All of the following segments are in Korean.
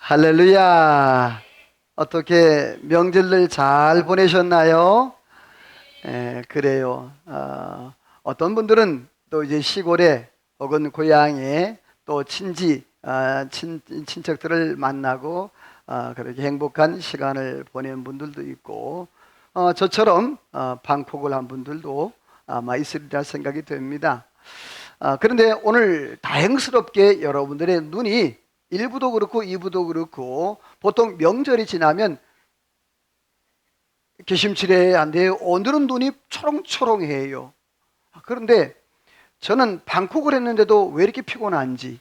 할렐루야. 어떻게 명절을 잘 보내셨나요? 그래요. 어떤 분들은 또 이제 시골에 혹은 고향에 또 친척들을 만나고 그렇게 행복한 시간을 보낸 분들도 있고, 저처럼 방콕을 한 분들도 아마 있으리라 생각이 됩니다. 그런데 오늘 다행스럽게 여러분들의 눈이 1부도 그렇고 2부도 그렇고 보통 명절이 지나면 개심칠에 안 돼요. 오늘은 눈이 초롱초롱해요. 그런데 저는 방콕을 했는데도 왜 이렇게 피곤한지,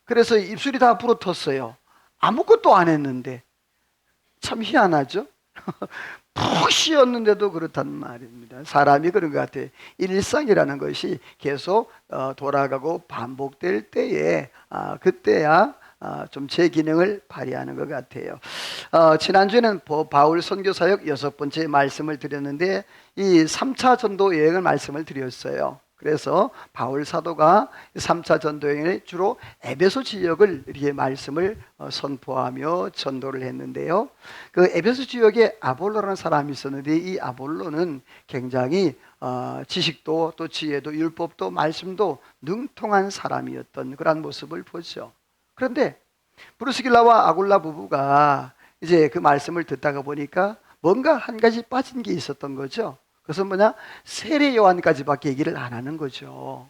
그래서 입술이 다 부러졌어요. 아무것도 안 했는데 참 희한하죠? 푹 쉬었는데도 그렇단 말입니다. 사람이 그런 것 같아요. 일상이라는 것이 계속 돌아가고 반복될 때에 그때야 좀 제 기능을 발휘하는 것 같아요. 지난주에는 바울 선교사역 6번째 말씀을 드렸는데 이 3차 전도 여행을 말씀을 드렸어요. 그래서 바울 사도가 3차 전도 여행을 주로 에베소 지역을 이렇게 말씀을 선포하며 전도를 했는데요. 그 에베소 지역에 아볼로라는 사람이 있었는데 이 아볼로는 굉장히 지식도 또 지혜도 율법도 말씀도 능통한 사람이었던 그런 모습을 보죠. 그런데 브루스길라와 아굴라 부부가 이제 그 말씀을 듣다가 보니까 뭔가 한 가지 빠진 게 있었던 거죠. 그것은 뭐냐? 세례 요한까지밖에 얘기를 안 하는 거죠.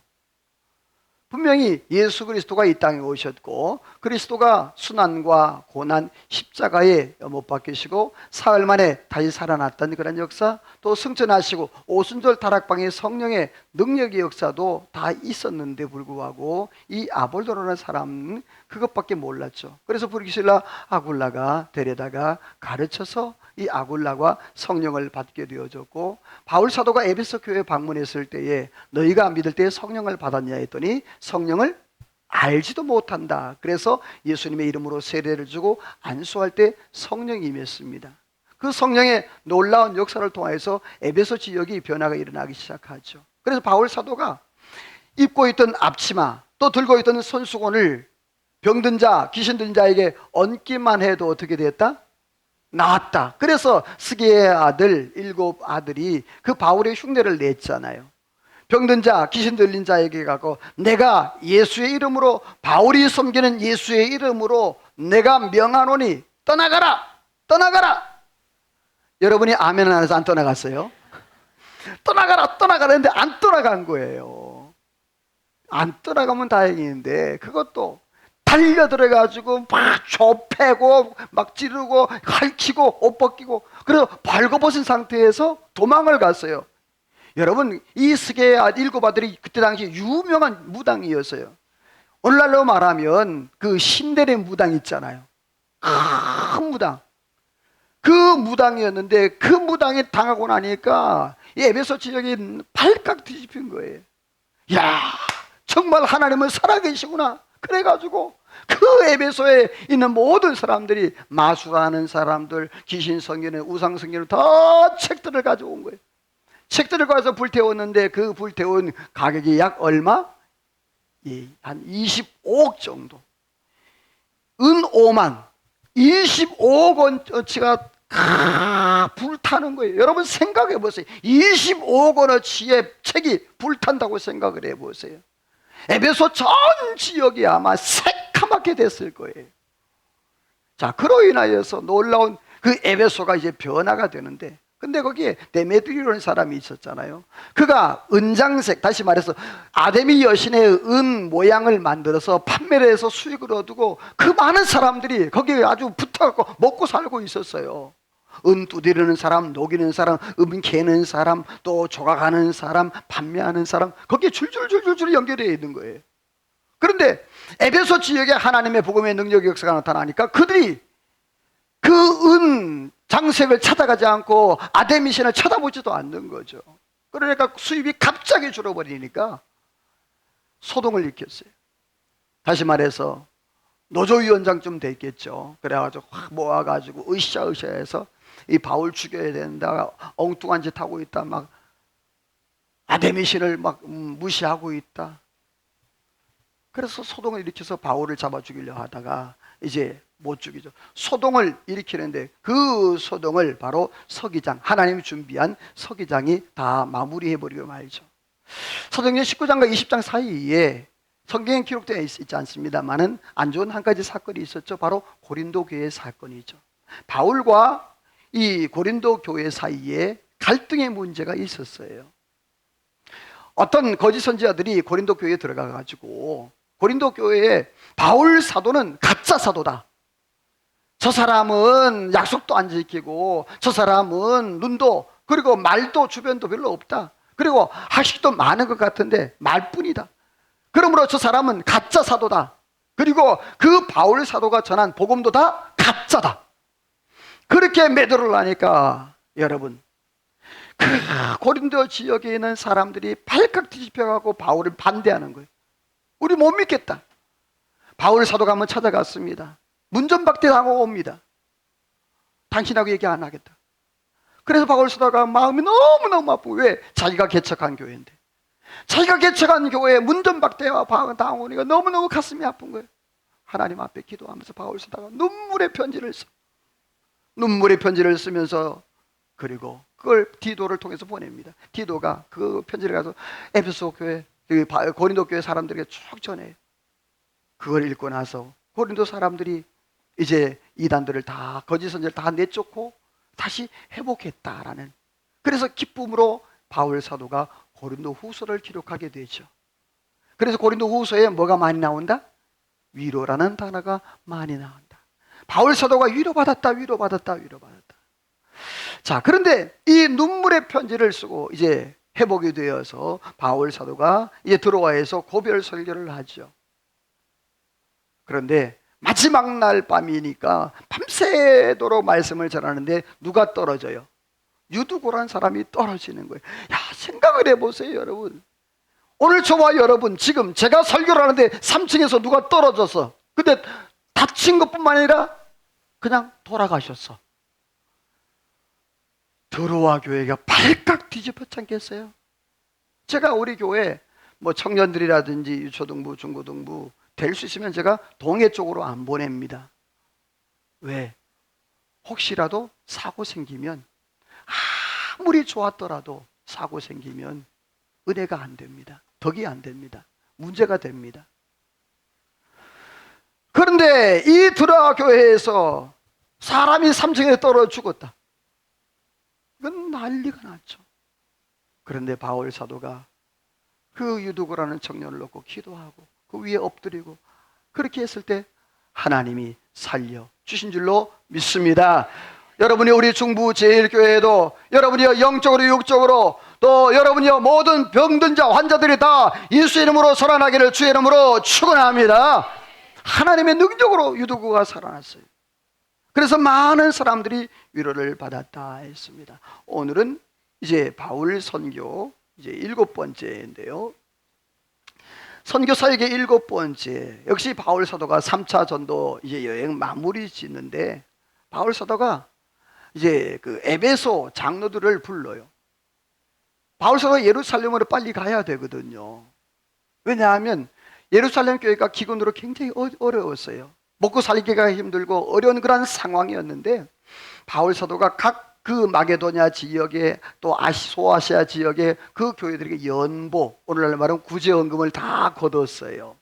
분명히 예수 그리스도가 이 땅에 오셨고 그리스도가 순환과 고난 십자가에 못 박히시고 사흘 만에 다시 살아났던 그런 역사, 또 승천하시고 오순절 다락방의 성령의 능력의 역사도 다 있었는데 불구하고 이 아볼로라는 사람은 그것밖에 몰랐죠. 그래서 브리스길라 아굴라가 데려다가 가르쳐서 이 아굴라가 성령을 받게 되어졌고, 바울 사도가 에베소 교회 방문했을 때에 너희가 믿을 때 성령을 받았냐 했더니 성령을 알지도 못한다. 그래서 예수님의 이름으로 세례를 주고 안수할 때 성령이 임했습니다. 그 성령의 놀라운 역사를 통해서 에베소 지역이 변화가 일어나기 시작하죠. 그래서 바울 사도가 입고 있던 앞치마 또 들고 있던 손수건을 병든 자, 귀신 들린 자에게 얹기만 해도 어떻게 됐다? 나았다. 그래서 스게의 아들 7 아들이 그 바울의 흉내를 냈잖아요. 병든 자, 귀신 들린 자에게 가고 내가 예수의 이름으로, 바울이 섬기는 예수의 이름으로 내가 명하노니 떠나가라, 떠나가라. 여러분이 아멘을 안 해서 안 떠나갔어요? 떠나가라, 떠나가라 했는데 안 떠나간 거예요. 안 떠나가면 다행인데 그것도 달려들어가지고 막 좁히고 막 찌르고 핥히고 옷 벗기고, 그래서 발거벗은 상태에서 도망을 갔어요. 여러분, 이 스게의 7 아들이 그때 당시 유명한 무당이었어요. 오늘날로 말하면 그 신대리 무당 있잖아요. 큰 무당. 그 무당이었는데 그 무당이 당하고 나니까 이 에베소 지역이 발칵 뒤집힌 거예요. 야, 정말 하나님은 살아계시구나. 그래가지고 그 에베소에 있는 모든 사람들이, 마술하는 사람들, 귀신 성경에 우상 성경을 다 책들을 가져온 거예요. 책들을 가서 불태웠는데 그 불태운 가격이 약 얼마? 한 25억 정도. 은 5만 25억 원어치가 불타는 거예요. 여러분 생각해 보세요. 25억 원어치의 책이 불탄다고 생각을 해 보세요. 에베소 전 지역이 아마 새카맣게 됐을 거예요. 자, 그로 인하여서 놀라운 그 에베소가 이제 변화가 되는데, 근데 거기에 데메드리오라는 사람이 있었잖아요. 그가 은장색, 다시 말해서 아데미 여신의 은 모양을 만들어서 판매를 해서 수익을 얻고 그 많은 사람들이 거기에 아주 붙어갖고 먹고 살고 있었어요. 은 두드리는 사람, 녹이는 사람, 은 캐는 사람, 또 조각하는 사람, 판매하는 사람, 거기에 줄줄줄줄 연결되어 있는 거예요. 그런데 에베소 지역에 하나님의 복음의 능력의 역사가 나타나니까 그들이 그 은 장색을 찾아가지 않고 아데미신을 쳐다보지도 않는 거죠. 그러니까 수입이 갑자기 줄어버리니까 소동을 일으켰어요. 다시 말해서 노조위원장쯤 됐겠죠. 그래가지고 확 모아가지고 으쌰으쌰 해서 이 바울 죽여야 된다, 엉뚱한 짓 하고 있다, 막 아데미신을 막 무시하고 있다. 그래서 소동을 일으켜서 바울을 잡아 죽이려 하다가 이제 못 죽이죠. 소동을 일으키는데 그 소동을 바로 서기장, 하나님이 준비한 서기장이 다 마무리해버리고 말이죠. 사도행전 19장과 20장 사이에 성경에 기록되어 있지 않습니다만은 안 좋은 한 가지 사건이 있었죠. 바로 고린도 교회 사건이죠. 바울과 이 고린도 교회 사이에 갈등의 문제가 있었어요. 어떤 거짓 선지자들이 고린도 교회에 들어가 가지고 고린도 교회에 바울 사도는 가짜 사도다, 저 사람은 약속도 안 지키고 저 사람은 눈도 그리고 말도 주변도 별로 없다, 그리고 학식도 많은 것 같은데 말뿐이다, 그러므로 저 사람은 가짜 사도다, 그리고 그 바울 사도가 전한 복음도 다 가짜다, 그렇게 매도를 하니까 여러분, 그 고린도 지역에 있는 사람들이 발칵 뒤집혀가고 바울을 반대하는 거예요. 우리 못 믿겠다. 바울 사도가 한번 찾아갔습니다. 문전박대 당하고 옵니다. 당신하고 얘기 안 하겠다. 그래서 바울 사도가 마음이 너무너무 아프고, 왜? 자기가 개척한 교회인데, 자기가 개척한 교회에 문전박대와 당하고 오니까 너무너무 가슴이 아픈 거예요. 하나님 앞에 기도하면서 바울 사도가 눈물의 편지를 써. 눈물의 편지를 쓰면서, 그리고 그걸 디도를 통해서 보냅니다. 디도가 그 편지를 가서 에베소 교회, 고린도 교회 사람들에게 쭉 전해요. 그걸 읽고 나서 고린도 사람들이 이제 이단들을 다, 거짓 선지자를 다 내쫓고 다시 회복했다라는, 그래서 기쁨으로 바울 사도가 고린도 후서를 기록하게 되죠. 그래서 고린도 후서에 뭐가 많이 나온다? 위로라는 단어가 많이 나온다. 바울 사도가 위로받았다, 위로받았다, 위로받았다. 자, 그런데 이 눈물의 편지를 쓰고 이제 회복이 되어서 바울 사도가 이제 드로아에서 고별 설교를 하죠. 그런데 마지막 날 밤이니까 밤새도록 말씀을 전하는데 누가 떨어져요? 유두고란 사람이 떨어지는 거예요. 야, 생각을 해보세요, 여러분. 오늘 저와 여러분, 지금 제가 설교를 하는데 3층에서 누가 떨어져서, 근데 다친 것뿐만 아니라 그냥 돌아가셨어. 드로아 교회가 발칵 뒤집어지 않겠어요? 제가 우리 교회 뭐 청년들이라든지 유초등부, 중고등부 될 수 있으면 제가 동해 쪽으로 안 보냅니다. 왜? 혹시라도 사고 생기면, 아무리 좋았더라도 사고 생기면 은혜가 안 됩니다. 덕이 안 됩니다. 문제가 됩니다. 그런데 이 드로아 교회에서 사람이 3층에 떨어져 죽었다. 이건 난리가 났죠. 그런데 바울 사도가 그 유두고라는 청년을 놓고 기도하고 그 위에 엎드리고 그렇게 했을 때 하나님이 살려 주신 줄로 믿습니다. 여러분이 우리 중부 제일교회에도 여러분이 영적으로 육적으로 또 여러분이 모든 병든 자 환자들이 다 예수 이름으로 살아나기를 주의 이름으로 축원합니다. 하나님의 능력으로 유두고가 살아났어요. 그래서 많은 사람들이 위로를 받았다 했습니다. 오늘은 이제 바울 선교 이제 7번째인데요. 선교 사역의 7번째, 역시 바울 사도가 3차 전도 이제 여행 마무리 짓는데, 바울 사도가 이제 그 에베소 장로들을 불러요. 바울 사도가 예루살렘으로 빨리 가야 되거든요. 왜냐하면 예루살렘 교회가 기근으로 굉장히 어려웠어요. 먹고 살기가 힘들고 어려운 그런 상황이었는데, 바울 사도가 각 그 마게도냐 지역에 또 소아시아 지역에 그 교회들에게 연보, 오늘날 말하면 구제헌금을 다 거뒀어요.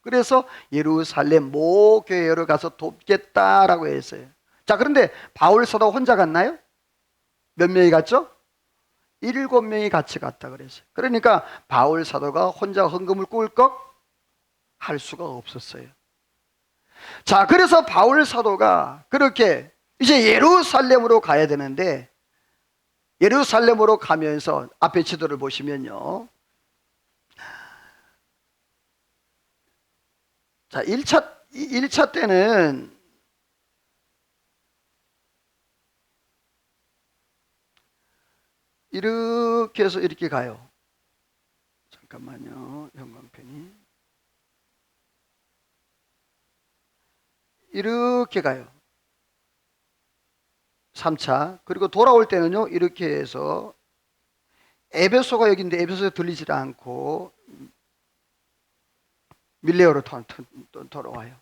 그래서 예루살렘 모 교회로 가서 돕겠다라고 했어요. 자, 그런데 바울 사도 혼자 갔나요? 몇 명이 갔죠? 7명이 같이 갔다 그랬어요. 그러니까 바울 사도가 혼자 헌금을 꿀꺽 할 수가 없었어요. 자, 그래서 바울 사도가 그렇게 이제 예루살렘으로 가야 되는데, 예루살렘으로 가면서 앞에 지도를 보시면요, 자, 1차 때는 이렇게 해서 이렇게 가요. 잠깐만요, 형광펜이. 이렇게 가요. 3차. 그리고 돌아올 때는요, 이렇게 해서 에베소가 여기인데 에베소에 들리지 않고 밀레오로 돌아와요.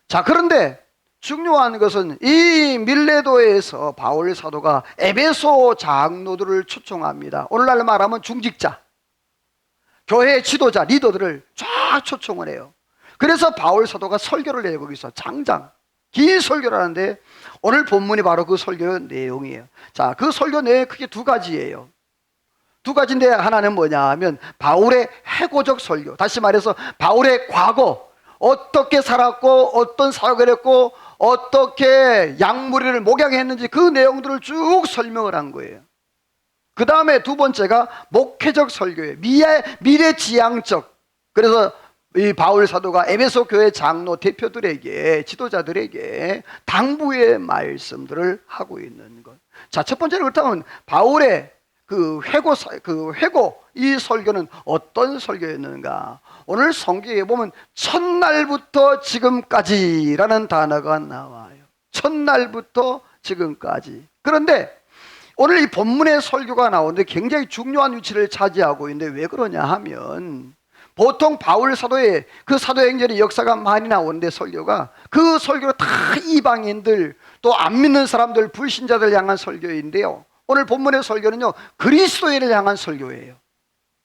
자, 그런데 중요한 것은 이 밀레도에서 바울 사도가 에베소 장로들을 초청합니다. 오늘날 말하면 중직자, 교회 지도자, 리더들을 쫙 초청을 해요. 그래서 바울 사도가 설교를 해요. 거기서 장장 긴 설교를 하는데 오늘 본문이 바로 그 설교 내용이에요. 자, 그 설교 내용이 크게 두 가지예요. 두 가지인데 하나는 뭐냐 하면 바울의 해고적 설교, 다시 말해서 바울의 과거, 어떻게 살았고 어떤 사역을 했고 어떻게 양무리를 목양했는지 그 내용들을 쭉 설명을 한 거예요. 그 다음에 두 번째가 목회적 설교예요. 미래지향적. 그래서 이 바울 사도가 에베소 교회 장로 대표들에게, 지도자들에게 당부의 말씀들을 하고 있는 것. 자, 첫 번째는 그렇다면 바울의 그 회고 이 설교는 어떤 설교였는가? 오늘 성경에 보면 첫날부터 지금까지라는 단어가 나와요. 첫날부터 지금까지. 그런데 오늘 이 본문의 설교가 나오는데 굉장히 중요한 위치를 차지하고 있는데 왜 그러냐 하면 보통 바울 사도의 그 사도행전의 역사가 많이 나오는데 설교가 그 설교로 다 이방인들 또 안 믿는 사람들 불신자들 향한 설교인데요. 오늘 본문의 설교는요 그리스도인을 향한 설교예요.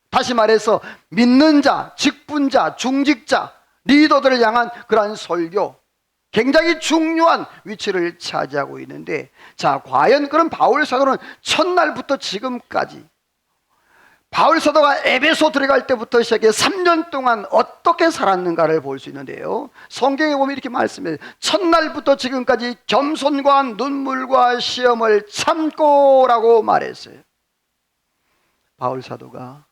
다시 말해서 믿는 자, 직분자, 중직자, 리더들을 향한 그러한 설교, 굉장히 중요한 위치를 차지하고 있는데, 자, 과연 그럼 바울 사도는 첫날부터 지금까지 바울 사도가 에베소 들어갈 때부터 시작해 3년 동안 어떻게 살았는가를 볼 수 있는데요, 성경에 보면 이렇게 말씀해요. 첫날부터 지금까지 겸손과 눈물과 시험을 참고라고 말했어요. 바울 사도가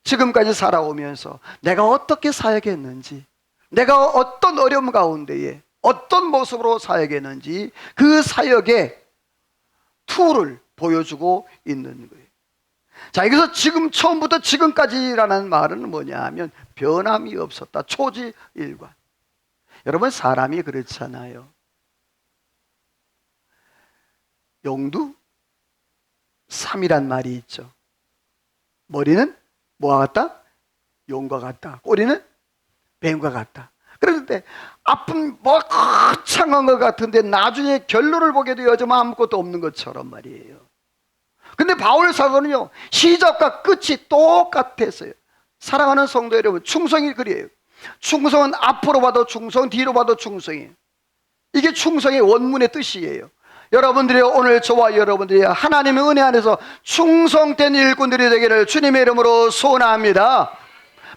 지금까지 살아오면서 내가 어떻게 사역했는지, 내가 어떤 어려움 가운데에 어떤 모습으로 사역했는지 그 사역의 툴을 보여주고 있는 거예요. 자, 여기서 지금 처음부터 지금까지라는 말은 뭐냐 하면 변함이 없었다, 초지일관. 여러분, 사람이 그렇잖아요. 용두 삼이란 말이 있죠. 머리는 뭐와 같다? 용과 같다. 꼬리는 뱀과 같다. 그런데 앞은 뭐 거창한 것 같은데 나중에 결론을 보게 되어지면 아무것도 없는 것처럼 말이에요. 근데 바울 사도는요 시작과 끝이 똑같았어요. 사랑하는 성도 여러분, 충성이 그래요. 충성은 앞으로 봐도 충성, 뒤로 봐도 충성이에요. 이게 충성의 원문의 뜻이에요. 여러분들이 오늘 저와 여러분들이 하나님의 은혜 안에서 충성된 일꾼들이 되기를 주님의 이름으로 소원합니다.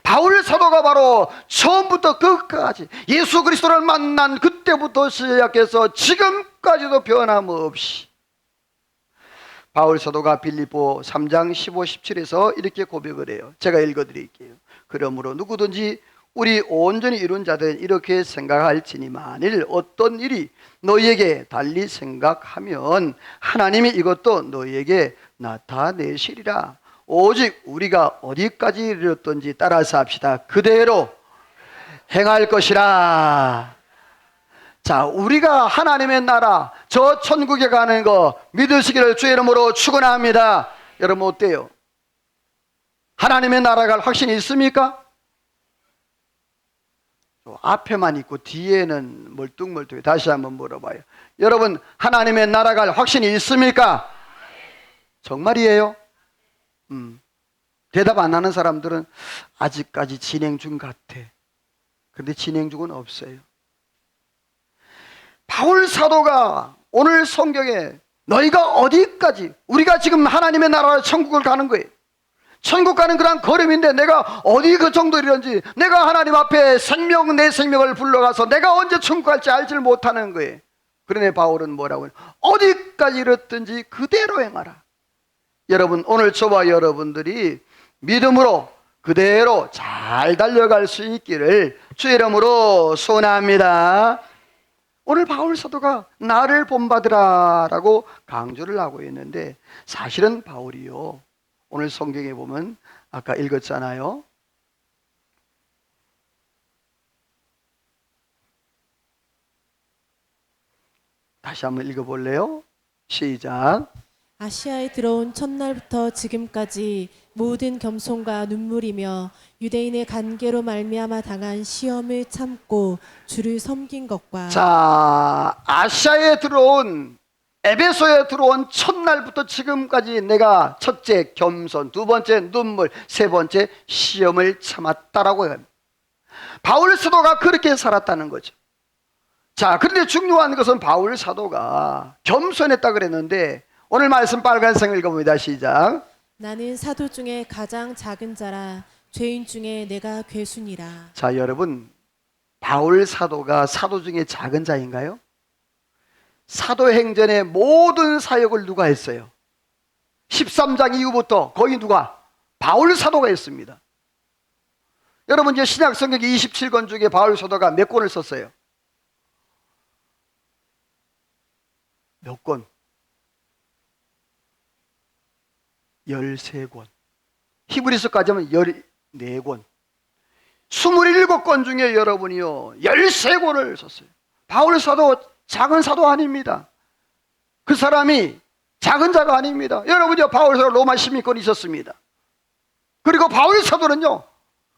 바울 사도가 바로 처음부터 끝까지 예수 그리스도를 만난 그때부터 시작해서 지금까지도 변함없이, 바울 사도가 빌립보 3장 15, 17에서 이렇게 고백을 해요. 제가 읽어드릴게요. 그러므로 누구든지 우리 온전히 이룬 자들은 이렇게 생각할지니 만일 어떤 일이 너희에게 달리 생각하면 하나님이 이것도 너희에게 나타내시리라. 오직 우리가 어디까지 이르렀던지 따라서 합시다. 그대로 행할 것이라. 자, 우리가 하나님의 나라, 저 천국에 가는 거 믿으시기를 주의 이름으로 축원합니다. 여러분 어때요? 하나님의 나라 갈 확신이 있습니까? 앞에만 있고 뒤에는 멀뚱멀뚱해. 다시 한번 물어봐요. 여러분, 하나님의 나라 갈 확신이 있습니까? 정말이에요? 대답 안 하는 사람들은 아직까지 진행 중 같아. 근데 진행 중은 없어요. 바울 사도가 오늘 성경에 너희가 어디까지, 우리가 지금 하나님의 나라 천국을 가는 거예요. 천국 가는 그런 걸음인데 내가 어디 그 정도 이런지, 내가 하나님 앞에 생명, 내 생명을 불러가서 내가 언제 천국 갈지 알지를 못하는 거예요. 그러네 바울은 뭐라고 해요? 어디까지 이렇든지 그대로 행하라. 여러분, 오늘 저와 여러분들이 믿음으로 그대로 잘 달려갈 수 있기를 주의 이름으로 소원합니다. 오늘 바울 사도가 나를 본받으라 라고 강조를 하고 있는데, 사실은 바울이요, 오늘 성경에 보면 아까 읽었잖아요. 다시 한번 읽어볼래요? 시작. 아시아에 들어온 첫날부터 지금까지 모든 겸손과 눈물이며 유대인의 관계로 말미암아 당한 시험을 참고 주를 섬긴 것과 자, 아시아에 들어온 에베소에 들어온 첫날부터 지금까지 내가 첫째 겸손, 두 번째 눈물, 세 번째 시험을 참았다라고 해요. 바울 사도가 그렇게 살았다는 거죠. 자, 그런데 중요한 것은 바울 사도가 겸손했다 그랬는데 오늘 말씀 빨간색 읽어봅니다. 시작. 나는 사도 중에 가장 작은 자라 죄인 중에 내가 괴순이라. 자, 여러분, 바울 사도가 사도 중에 작은 자인가요? 사도행전의 모든 사역을 누가 했어요? 13장 이후부터 거의 누가? 바울 사도가 했습니다. 여러분, 이제 신약 성경 27권 중에 바울 사도가 몇 권을 썼어요? 몇 권? 13권. 히브리서까지 하면 14권. 27권 중에 여러분이요 13권을 썼어요. 바울 사도 작은 사도 아닙니다. 그 사람이 작은 자가 아닙니다. 여러분요, 바울 사도 로마 시민권이 있었습니다. 그리고 바울 사도는요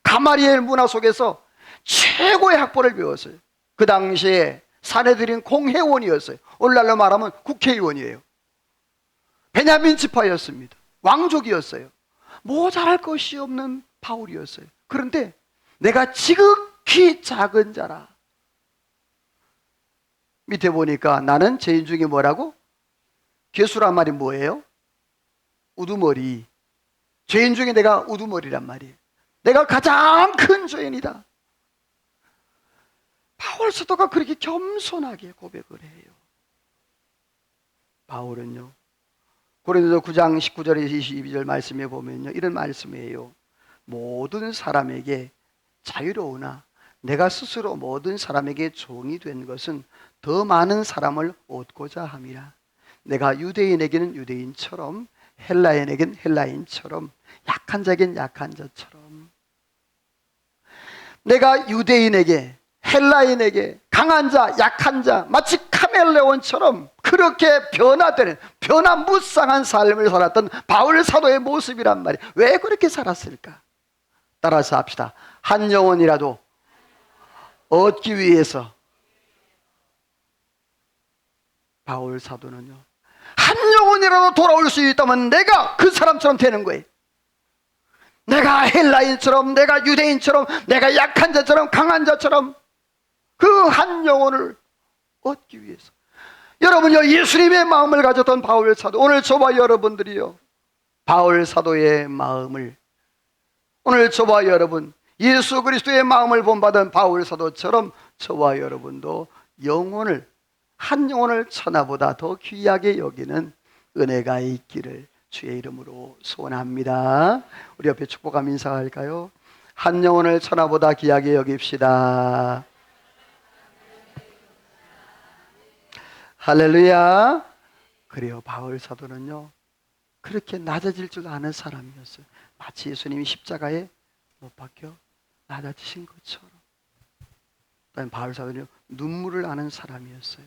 가마리엘 문화 속에서 최고의 학벌을 배웠어요. 그 당시에 사내들인 공회원이었어요. 오늘날로 말하면 국회의원이에요. 베냐민 지파였습니다. 왕족이었어요. 모자랄 것이 없는 바울이었어요. 그런데 내가 지극히 작은 자라. 밑에 보니까 나는 죄인 중에 뭐라고? 괴수란 말이 뭐예요? 우두머리. 죄인 중에 내가 우두머리란 말이에요. 내가 가장 큰 죄인이다. 바울 사도가 그렇게 겸손하게 고백을 해요. 바울은요 고린도서 9장 19절에서 22절 말씀에 보면요 이런 말씀이에요. 모든 사람에게 자유로우나 내가 스스로 모든 사람에게 종이 된 것은 더 많은 사람을 얻고자 함이라. 내가 유대인에게는 유대인처럼 헬라인에게는 헬라인처럼 약한 자에겐 약한 자처럼, 내가 유대인에게 헬라인에게 강한 자 약한 자 마치 카멜레온처럼 그렇게 변화되는 변화무쌍한 삶을 살았던 바울 사도의 모습이란 말이에요. 왜 그렇게 살았을까? 따라서 합시다. 한 영혼이라도 얻기 위해서. 바울 사도는요 한 영혼이라도 돌아올 수 있다면 내가 그 사람처럼 되는 거예요. 내가 헬라인처럼, 내가 유대인처럼, 내가 약한 자처럼, 강한 자처럼 그 한 영혼을 얻기 위해서. 여러분요 예수님의 마음을 가졌던 바울 사도, 오늘 저와 여러분들이요 바울 사도의 마음을, 오늘 저와 여러분 예수 그리스도의 마음을 본받은 바울 사도처럼 저와 여러분도 영혼을, 한 영혼을 천하보다 더 귀하게 여기는 은혜가 있기를 주의 이름으로 소원합니다. 우리 옆에 축복하며 인사할까요? 한 영혼을 천하보다 귀하게 여깁시다. 할렐루야. 그래요, 바울 사도는요 그렇게 낮아질 줄 아는 사람이었어요. 마치 예수님이 십자가에 못 박혀 낮아지신 것처럼. 그다음에 바울 사도는요 눈물을 아는 사람이었어요.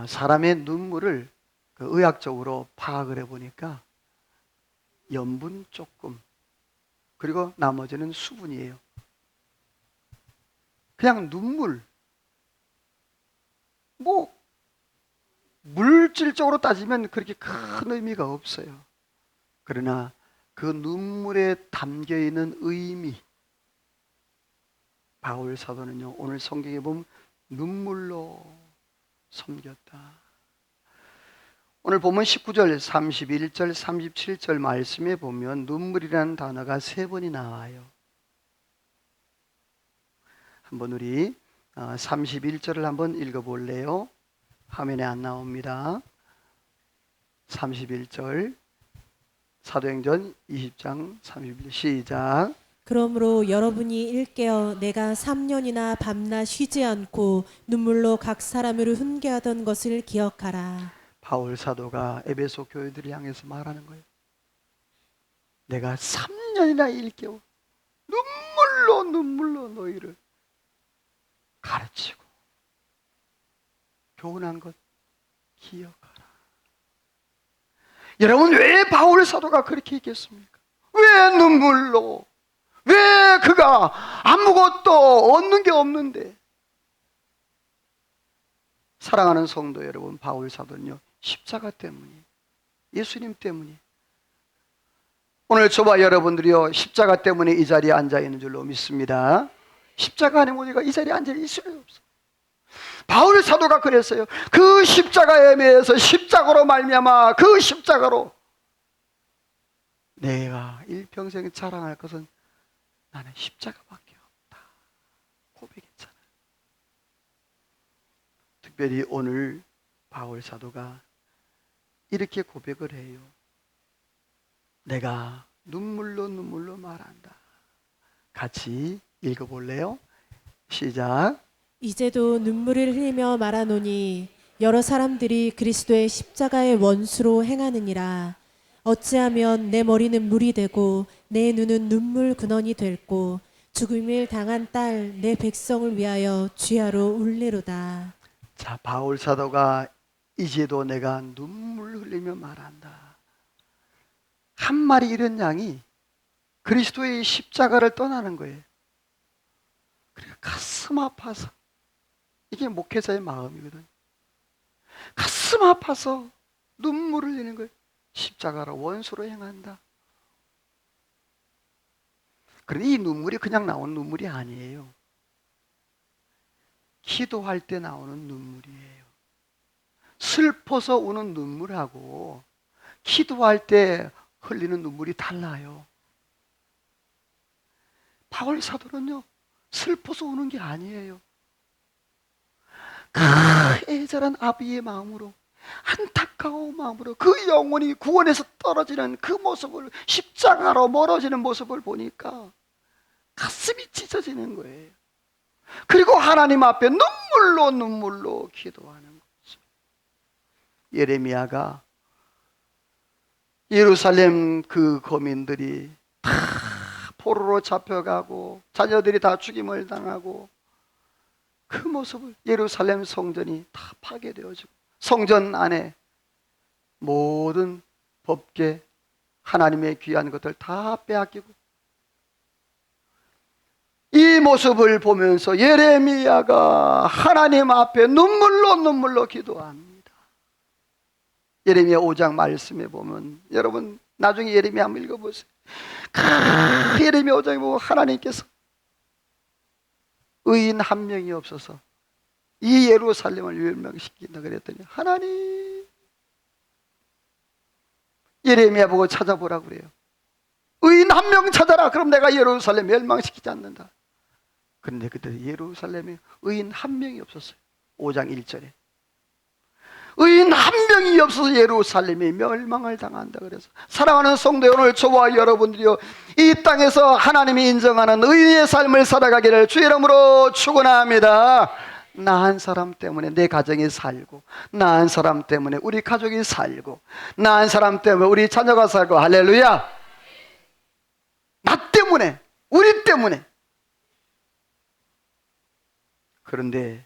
사람의 눈물을 의학적으로 파악을 해보니까 염분 조금, 그리고 나머지는 수분이에요. 그냥 눈물, 뭐 물질적으로 따지면 그렇게 큰 의미가 없어요. 그러나 그 눈물에 담겨있는 의미, 바울 사도는요 오늘 성경에 보면 눈물로 섬겼다. 오늘 보면 19절, 31절, 37절 말씀에 보면 눈물이라는 단어가 3번이 나와요. 한번 우리 31절을 한번 읽어볼래요? 화면에 안 나옵니다. 31절 사도행전 20장 31절 시작. 그러므로 여러분이 일깨어 내가 3년이나 밤낮 쉬지 않고 눈물로 각 사람을 훈계하던 것을 기억하라. 바울 사도가 에베소 교회들을 향해서 말하는 거예요. 내가 3년이나 일깨워 눈물로 너희를 가르치고 교훈한 것 기억하라. 여러분, 왜 바울 사도가 그렇게 했겠습니까? 왜 눈물로? 왜 그가 아무것도 얻는 게 없는데? 사랑하는 성도 여러분, 바울 사도는요, 십자가 때문이에요. 예수님 때문이에요. 오늘 저와 여러분들이요, 십자가 때문에 이 자리에 앉아 있는 줄로 믿습니다. 십자가 아니면 우리가 이 자리에 앉아 있을 수가 없어. 바울 사도가 그랬어요. 그 십자가에 매여서 십자가로 말미암아 그 십자가로 내가 일평생 자랑할 것은 나는 십자가밖에 없다 고백했잖아요. 특별히 오늘 바울 사도가 이렇게 고백을 해요. 내가 눈물로 말한다. 같이 읽어볼래요? 시작. 이제도 눈물을 흘리며 말하노니 여러 사람들이 그리스도의 십자가의 원수로 행하느니라. 어찌하면 내 머리는 물이 되고 내 눈은 눈물 근원이 될고 죽음을 당한 딸 내 백성을 위하여 주야로 울리로다. 자, 바울 사도가 이제도 내가 눈물 흘리며 말한다. 한 마리 이런 양이 그리스도의 십자가를 떠나는 거예요. 그러니까 가슴 아파서, 이게 목회자의 마음이거든. 가슴 아파서 눈물을 흘리는 거예요. 십자가로 원수로 행한다. 그런데 이 눈물이 그냥 나오는 눈물이 아니에요. 기도할 때 나오는 눈물이에요. 슬퍼서 우는 눈물하고 기도할 때 흘리는 눈물이 달라요. 바울 사도는요, 슬퍼서 우는 게 아니에요. 그 애절한 아비의 마음으로, 안타까운 마음으로 그 영혼이 구원에서 떨어지는 그 모습을, 십자가로 멀어지는 모습을 보니까 가슴이 찢어지는 거예요. 그리고 하나님 앞에 눈물로 기도하는 거죠. 예레미야가 예루살렘 그 거민들이 다 포로로 잡혀가고 자녀들이 다 죽임을 당하고 그 모습을, 예루살렘 성전이 다 파괴되어지고 성전 안에 모든 법궤, 하나님의 귀한 것들 다 빼앗기고, 이 모습을 보면서 예레미야가 하나님 앞에 눈물로 기도합니다. 예레미야 5장 말씀에 보면, 여러분 나중에 예레미야 한번 읽어보세요. 예레미야 5장에 보면 하나님께서 의인 한 명이 없어서 이 예루살렘을 멸망시킨다 그랬더니 하나님, 예레미야 보고 찾아보라고 그래요. 의인 한 명 찾아라. 그럼 내가 예루살렘 멸망시키지 않는다. 그런데 그때 예루살렘에 의인 한 명이 없었어요. 5장 1절에 의인 한 명이 없어서 예루살렘이 멸망을 당한다 그래서, 사랑하는 성도, 오늘 저와 여러분들이요, 이 땅에서 하나님이 인정하는 의인의 삶을 살아가기를 주의 이름으로 축원합니다. 나 한 사람 때문에 내 가정이 살고, 나 한 사람 때문에 우리 가족이 살고, 나 한 사람 때문에 우리 자녀가 살고, 할렐루야. 나 때문에, 우리 때문에. 그런데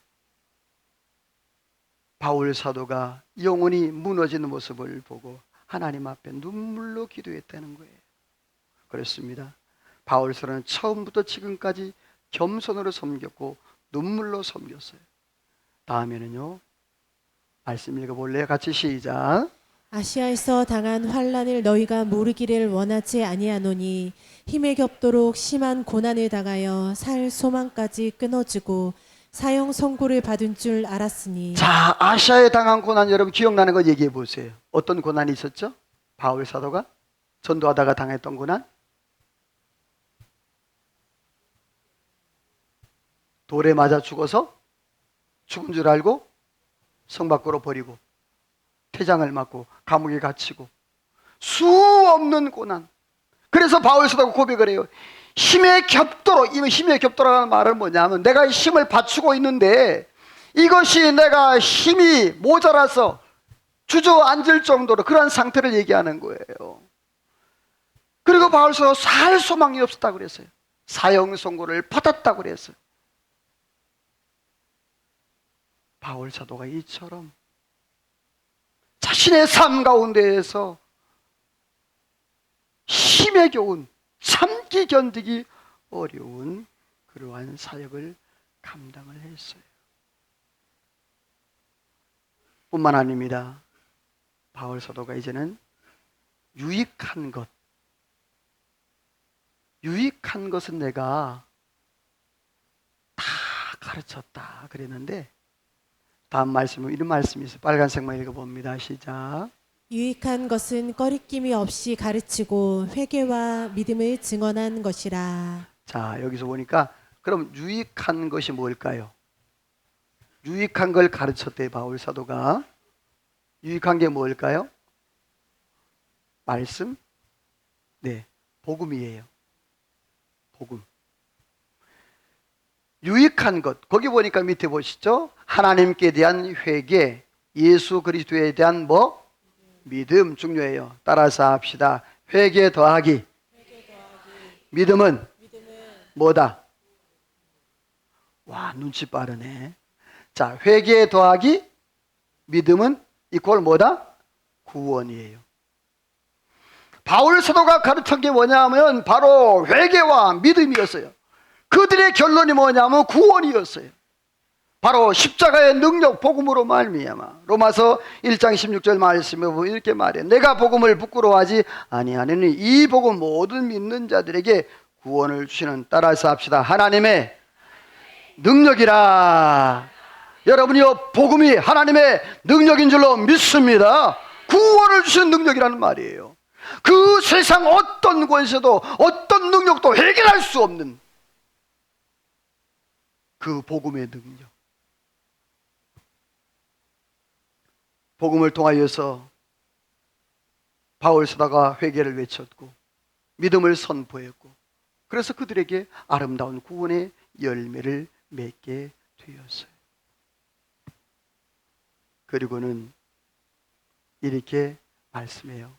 바울 사도가 영혼이 무너지는 모습을 보고 하나님 앞에 눈물로 기도했다는 거예요. 그렇습니다. 바울 사도는 처음부터 지금까지 겸손으로 섬겼고 눈물로 섬겼어요. 다음에는요, 말씀 읽어볼래요? 같이 시작. 아시아에서 당한 환난을 너희가 모르기를 원하지 아니하노니 힘에 겹도록 심한 고난을 당하여 살 소망까지 끊어지고 사형 선고를 받은 줄 알았으니. 자, 아시아에 당한 고난 여러분 기억나는 거 얘기해 보세요. 어떤 고난이 있었죠? 바울 사도가 전도하다가 당했던 고난? 돌에 맞아 죽어서 죽은 줄 알고 성 밖으로 버리고 태장을 맞고 감옥에 갇히고 수 없는 고난. 그래서 바울 사도가 고백을 해요. 힘에 겹도록, 이 힘에 겹도록하는 말은 뭐냐면, 내가 힘을 받추고 있는데 이것이 내가 힘이 모자라서 주저앉을 정도로 그러한 상태를 얘기하는 거예요. 그리고 바울 사도가 살 소망이 없었다고 그랬어요. 사형 선고를 받았다고 그랬어요. 바울 사도가 이처럼 자신의 삶 가운데에서 힘에 겨운, 참기 견디기 어려운 그러한 사역을 감당을 했어요. 뿐만 아닙니다. 바울 사도가 이제는 유익한 것은 내가 다 가르쳤다 그랬는데, 다음 말씀은 이런 말씀이 있어요. 빨간색만 읽어봅니다. 시작. 유익한 것은 꺼리낌이 없이 가르치고 회개와 믿음을 증언한 것이라. 자, 여기서 보니까 그럼 유익한 것이 뭘까요? 유익한 걸 가르쳤대, 바울 사도가. 유익한 게 뭘까요? 말씀? 네, 복음이에요. 복음. 유익한 것, 거기 보니까 밑에 보시죠. 하나님께 대한 회개, 예수 그리스도에 대한 믿음 중요해요. 따라서 합시다. 회개 더하기. 믿음은 뭐다? 와, 눈치 빠르네. 자, 회개 더하기 믿음은 이퀄 뭐다? 구원이에요. 바울 사도가 가르친 게 뭐냐면 바로 회개와 믿음이었어요. 그들의 결론이 뭐냐면 구원이었어요. 바로 십자가의 능력, 복음으로 말미암아. 로마서 1장 16절 말씀에 보면 이렇게 말해요. 내가 복음을 부끄러워하지 아니하느니 이 복음 모든 믿는 자들에게 구원을 주시는, 따라서 합시다. 하나님의 능력이라. 여러분이요, 복음이 하나님의 능력인 줄로 믿습니다. 구원을 주시는 능력이라는 말이에요. 그 세상 어떤 권세도 어떤 능력도 해결할 수 없는 그 복음의 능력. 복음을 통하여서 바울 사도가 회개를 외쳤고 믿음을 선포했고, 그래서 그들에게 아름다운 구원의 열매를 맺게 되었어요. 그리고는 이렇게 말씀해요.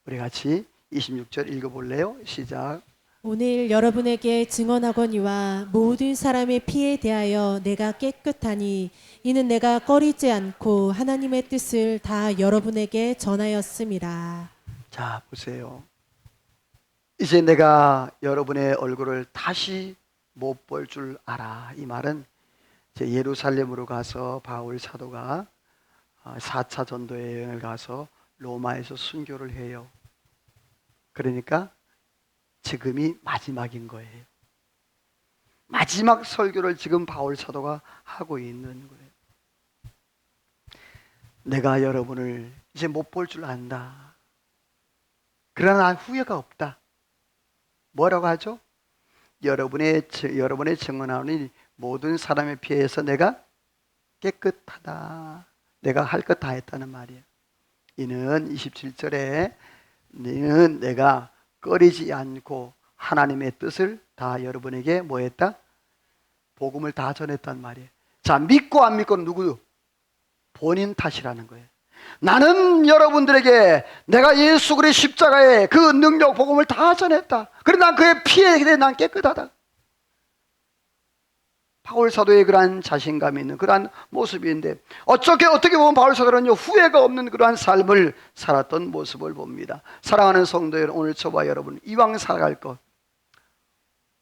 우리 같이 26절 읽어볼래요? 시작. 오늘 여러분에게 증언하거니와 모든 사람의 피에 대하여 내가 깨끗하니 이는 내가 꺼리지 않고 하나님의 뜻을 다 여러분에게 전하였습니다. 자, 보세요. 이제 내가 여러분의 얼굴을 다시 못 볼 줄 알아. 이 말은 이제 예루살렘으로 가서 바울 사도가 4차 전도 여행을 가서 로마에서 순교를 해요. 그러니까 지금이 마지막인 거예요. 마지막 설교를 지금 바울 사도가 하고 있는 거예요. 내가 여러분을 이제 못 볼 줄 안다. 그러나 후회가 없다. 뭐라고 하죠? 여러분의 증언하는 모든 사람의 피해서 내가 깨끗하다. 내가 할 것 다 했다는 말이에요. 이는 27절에 너는 내가 꺼리지 않고 하나님의 뜻을 다 여러분에게 뭐 했다? 복음을 다 전했단 말이에요. 자, 믿고 안 믿고는 누구요? 본인 탓이라는 거예요. 나는 여러분들에게 내가 예수 그리스도의 십자가의 그 능력 복음을 다 전했다. 그러나 난 그의 피에 대해 난 깨끗하다. 바울 사도의 그러한 자신감이 있는 그러한 모습인데, 어떻게 보면 바울 사도는요, 후회가 없는 그러한 삶을 살았던 모습을 봅니다. 사랑하는 성도 여러분, 오늘 저와 여러분 이왕 살아갈 것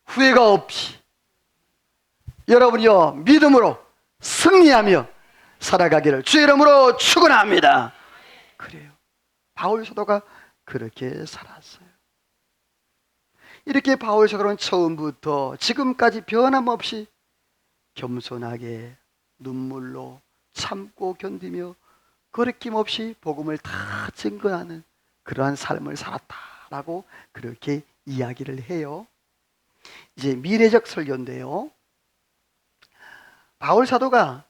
후회가 없이 여러분이요 믿음으로 승리하며 살아가기를 주의 이름으로 축원합니다. 그래요. 바울 사도가 그렇게 살았어요. 이렇게 바울 사도는 처음부터 지금까지 변함없이 겸손하게 눈물로 참고 견디며 거리낌없이 복음을 다 증거하는 그러한 삶을 살았다라고 그렇게 이야기를 해요. 이제 미래적 설교인데요, 바울 사도가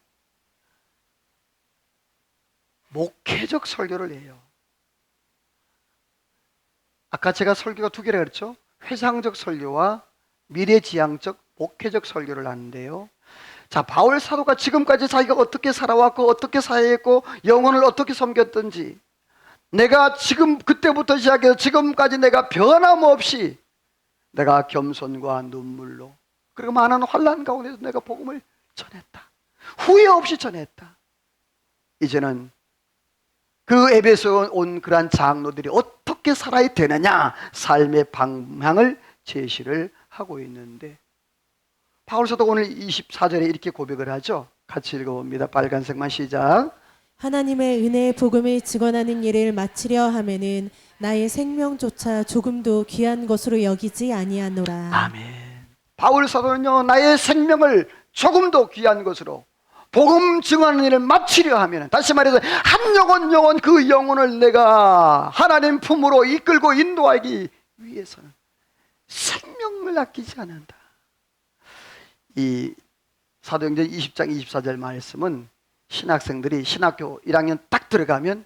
목회적 설교를 해요. 아까 제가 설교가 두 개라 그랬죠? 회상적 설교와 미래지향적 목회적 설교를 하는데요. 자, 바울 사도가 지금까지 자기가 어떻게 살아왔고 어떻게 사회했고 영혼을 어떻게 섬겼든지, 내가 지금 그때부터 시작해서 지금까지 내가 변함없이 내가 겸손과 눈물로 그리고 많은 환난 가운데서 내가 복음을 전했다. 후회 없이 전했다. 이제는 그 에베소에 온 그러한 장로들이 어떻게 어떻게 살아야 되느냐, 삶의 방향을 제시를 하고 있는데, 바울사도 오늘 24절에 이렇게 고백을 하죠. 같이 읽어봅니다. 빨간색만 시작. 하나님의 은혜의 복음을 증언하는 일을 마치려 하면은 나의 생명조차 조금도 귀한 것으로 여기지 아니하노라. 아멘. 바울사도는요, 나의 생명을 조금도 귀한 것으로 복음 증언하는 일을 마치려 하면, 다시 말해서 한 영혼 그 영혼을 내가 하나님 품으로 이끌고 인도하기 위해서는 생명을 아끼지 않는다. 이 사도행전 20장 24절 말씀은 신학생들이 신학교 1학년 딱 들어가면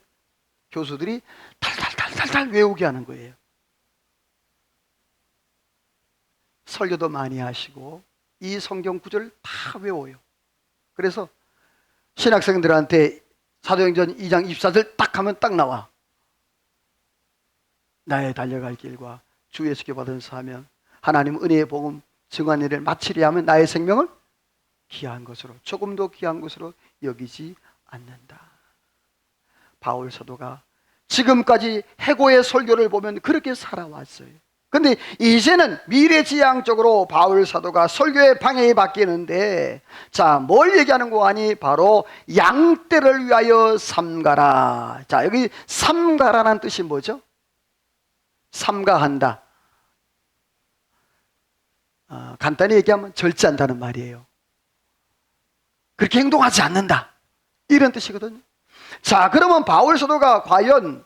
교수들이 달달달달달 외우게 하는 거예요. 설교도 많이 하시고 이 성경 구절을 다 외워요. 그래서 신학생들한테 사도행전 2장 24절 딱 하면 딱 나와. 나의 달려갈 길과 주 예수께 받은 사명, 하나님 은혜의 복음 증언 일을 마치려 하면 나의 생명을 귀한 것으로, 조금도 귀한 것으로 여기지 않는다. 바울 사도가 지금까지 해고의 설교를 보면 그렇게 살아왔어요. 근데 이제는 미래지향적으로 바울 사도가 설교의 방향이 바뀌는데, 자, 뭘 얘기하는 거 아니? 바로 양떼를 위하여 삼가라. 자, 여기 삼가라는 뜻이 뭐죠? 삼가한다. 간단히 얘기하면 절제한다는 말이에요. 그렇게 행동하지 않는다, 이런 뜻이거든요. 자, 그러면 바울 사도가 과연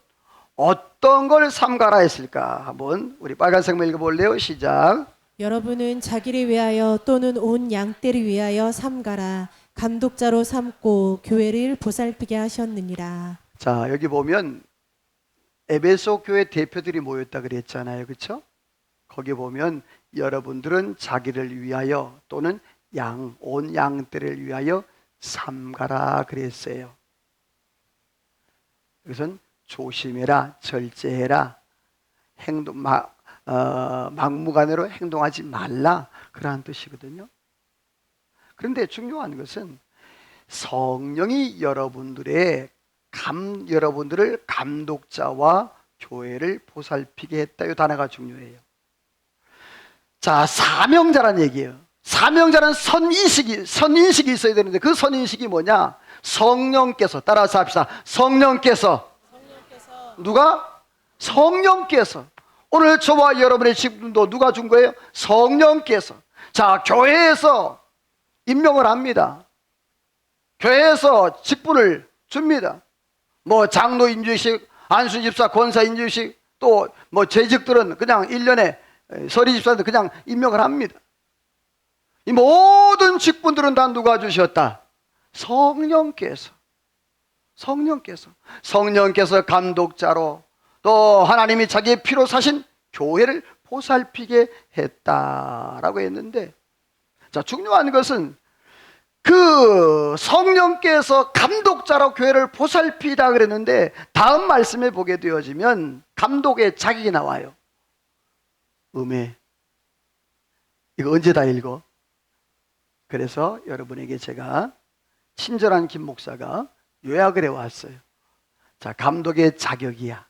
어떤 걸 삼가라 했을까? 한번 우리 빨간색만 읽어볼래요? 시작. 여러분은 자기를 위하여 또는 온 양떼를 위하여 삼가라. 감독자로 삼고 교회를 보살피게 하셨느니라. 자, 여기 보면 에베소 교회 대표들이 모였다 그랬잖아요, 그렇죠? 거기 보면 여러분들은 자기를 위하여 또는 온 양떼를 위하여 삼가라 그랬어요. 이것은 조심해라, 절제해라, 막무가내로 행동하지 말라, 그러한 뜻이거든요. 그런데 중요한 것은 성령이 여러분들을 감독자와 교회를 보살피게 했다, 이 단어가 중요해요. 자, 사명자란 얘기예요. 사명자는 선인식이 있어야 되는데, 그 선인식이 뭐냐? 성령께서, 따라서 합시다. 성령께서. 누가? 성령께서. 오늘 저와 여러분의 직분도 누가 준 거예요? 성령께서. 자, 교회에서 임명을 합니다. 교회에서 직분을 줍니다. 뭐 장로 인주식, 안수 집사, 권사 인주식, 또 뭐 재직들은 그냥 1년에 서리 집사들 그냥 임명을 합니다. 이 모든 직분들은 다 누가 주셨다? 성령께서. 성령께서 감독자로, 또 하나님이 자기의 피로 사신 교회를 보살피게 했다라고 했는데, 자, 중요한 것은 그 성령께서 감독자로 교회를 보살피다 그랬는데, 다음 말씀에 보게 되어지면 감독의 자격이 나와요. 이거 언제 다 읽어? 그래서 여러분에게 제가 친절한 김 목사가 요약을 해왔어요. 자, 감독의 자격이야.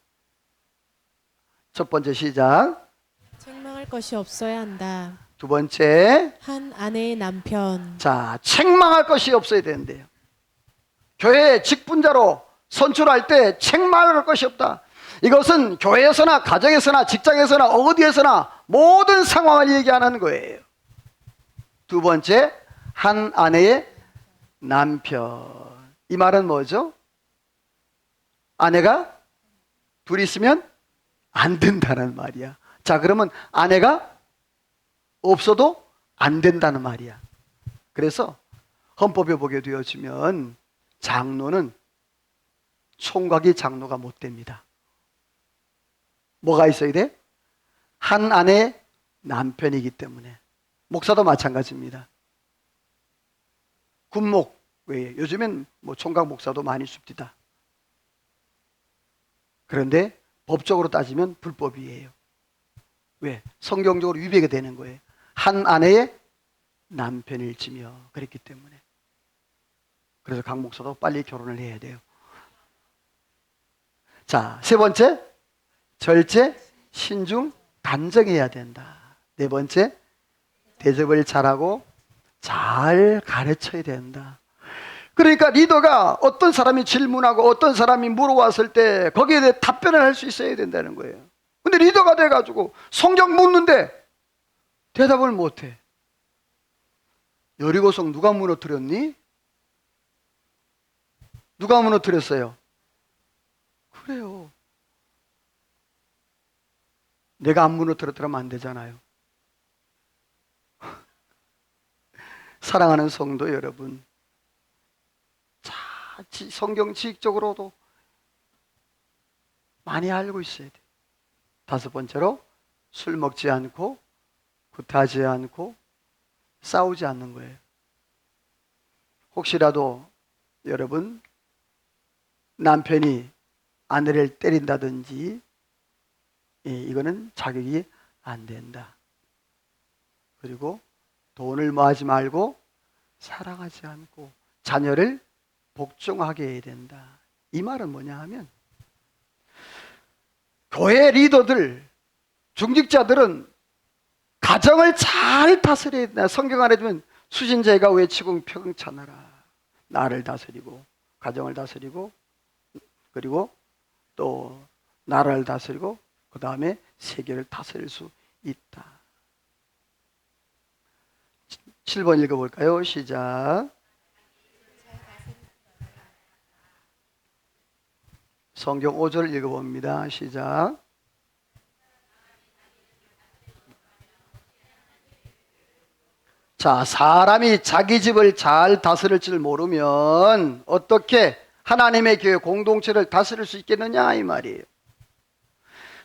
첫 번째 시작. 책망할 것이 없어야 한다. 두 번째, 한 아내의 남편. 자, 책망할 것이 없어야 되는데요. 교회 직분자로 선출할 때 책망할 것이 없다. 이것은 교회에서나 가정에서나 직장에서나 어디에서나 모든 상황을 얘기하는 거예요. 두 번째, 한 아내의 남편. 이 말은 뭐죠? 아내가 둘이 있으면 안 된다는 말이야. 자, 그러면 아내가 없어도 안 된다는 말이야. 그래서 헌법에 보게 되어지면 장로는 총각이 장로가 못 됩니다. 뭐가 있어야 돼? 한 아내의 남편이기 때문에. 목사도 마찬가지입니다. 군목 외에 요즘엔 뭐 총각 목사도 많이 씁니다. 그런데 법적으로 따지면 불법이에요. 왜? 성경적으로 위배가 되는 거예요. 한 아내의 남편일지며 그랬기 때문에. 그래서 각 목사도 빨리 결혼을 해야 돼요. 자, 세 번째, 절제, 신중, 단정해야 된다. 네 번째, 대접을 잘하고 잘 가르쳐야 된다. 그러니까 리더가 어떤 사람이 질문하고 어떤 사람이 물어왔을 때 거기에 대해 답변을 할 수 있어야 된다는 거예요. 근데 리더가 돼가지고 성경 묻는데 대답을 못해. 여리고성 누가 무너뜨렸니? 누가 무너뜨렸어요? 그래요. 내가 안 무너뜨렸더라면 안 되잖아요. 사랑하는 성도 여러분, 성경 지식적으로도 많이 알고 있어야 돼. 다섯 번째로, 술 먹지 않고 구타하지 않고 싸우지 않는 거예요. 혹시라도 여러분 남편이 아내를 때린다든지 이거는 자격이 안 된다. 그리고 돈을 모하지 말고 사랑하지 않고 자녀를 복종하게 해야 된다. 이 말은 뭐냐 하면 교회 리더들, 중직자들은 가정을 잘 다스려야 된다. 성경 안에 보면 수신제가 외치고 평찬하라. 나를 다스리고 가정을 다스리고 그리고 또 나라를 다스리고 그 다음에 세계를 다스릴 수 있다. 7번 읽어볼까요? 시작. 성경 5절 읽어봅니다. 시작. 자, 사람이 자기 집을 잘 다스릴 줄 모르면 어떻게 하나님의 교회 공동체를 다스릴 수 있겠느냐 이 말이에요.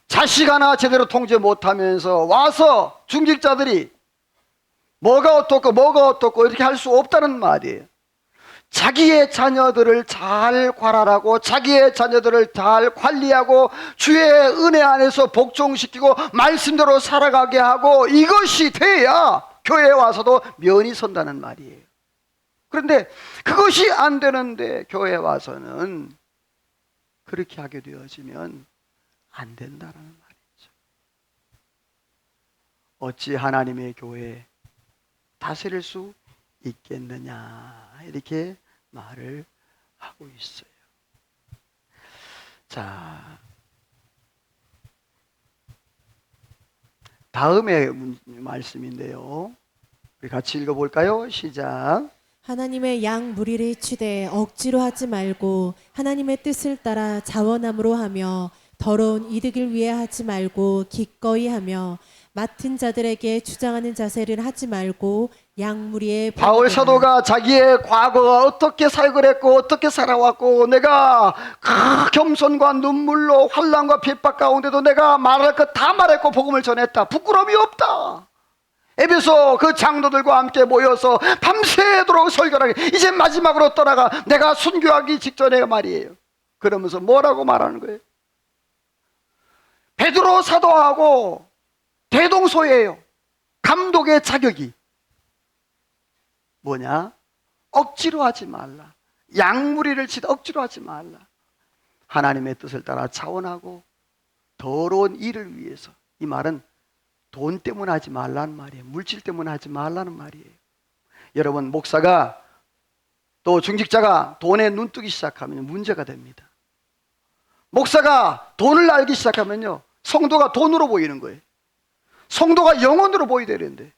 자식 하나 제대로 통제 못하면서 와서 중직자들이 뭐가 어떻고 이렇게 할 수 없다는 말이에요. 자기의 자녀들을 잘 관할하고 자기의 자녀들을 잘 관리하고 주의 은혜 안에서 복종시키고 말씀대로 살아가게 하고 이것이 돼야 교회에 와서도 면이 선다는 말이에요. 그런데 그것이 안 되는데 교회에 와서는 그렇게 하게 되어지면 안 된다는 말이죠. 어찌 하나님의 교회 다스릴 수 있겠느냐 이렇게 말을 하고 있어요. 자, 다음의 말씀인데요. 우리 같이 읽어볼까요? 시작. 하나님의 양 무리를 치되 억지로 하지 말고 하나님의 뜻을 따라 자원함으로 하며 더러운 이득을 위해 하지 말고 기꺼이 하며 맡은 자들에게 주장하는 자세를 하지 말고 양 무리의 바울 사도가 자기의 과거가 어떻게 사역을 했고 어떻게 살아왔고 내가 그 겸손과 눈물로 환난과 핍박 가운데도 내가 말할 것 다 말했고 복음을 전했다. 부끄러움이 없다. 에베소 그 장로들과 함께 모여서 밤새도록 설교를 하게 이제 마지막으로 떠나가 내가 순교하기 직전에 말이에요. 그러면서 뭐라고 말하는 거예요? 베드로 사도하고 대동소이예요. 감독의 자격이 뭐냐? 억지로 하지 말라. 양무리를 치다 억지로 하지 말라. 하나님의 뜻을 따라 차원하고 더러운 일을 위해서. 이 말은 돈 때문에 하지 말라는 말이에요. 물질 때문에 하지 말라는 말이에요. 여러분, 목사가 또 중직자가 돈에 눈뜨기 시작하면 문제가 됩니다. 목사가 돈을 알기 시작하면요, 성도가 돈으로 보이는 거예요. 성도가 영혼으로 보여야 되는데,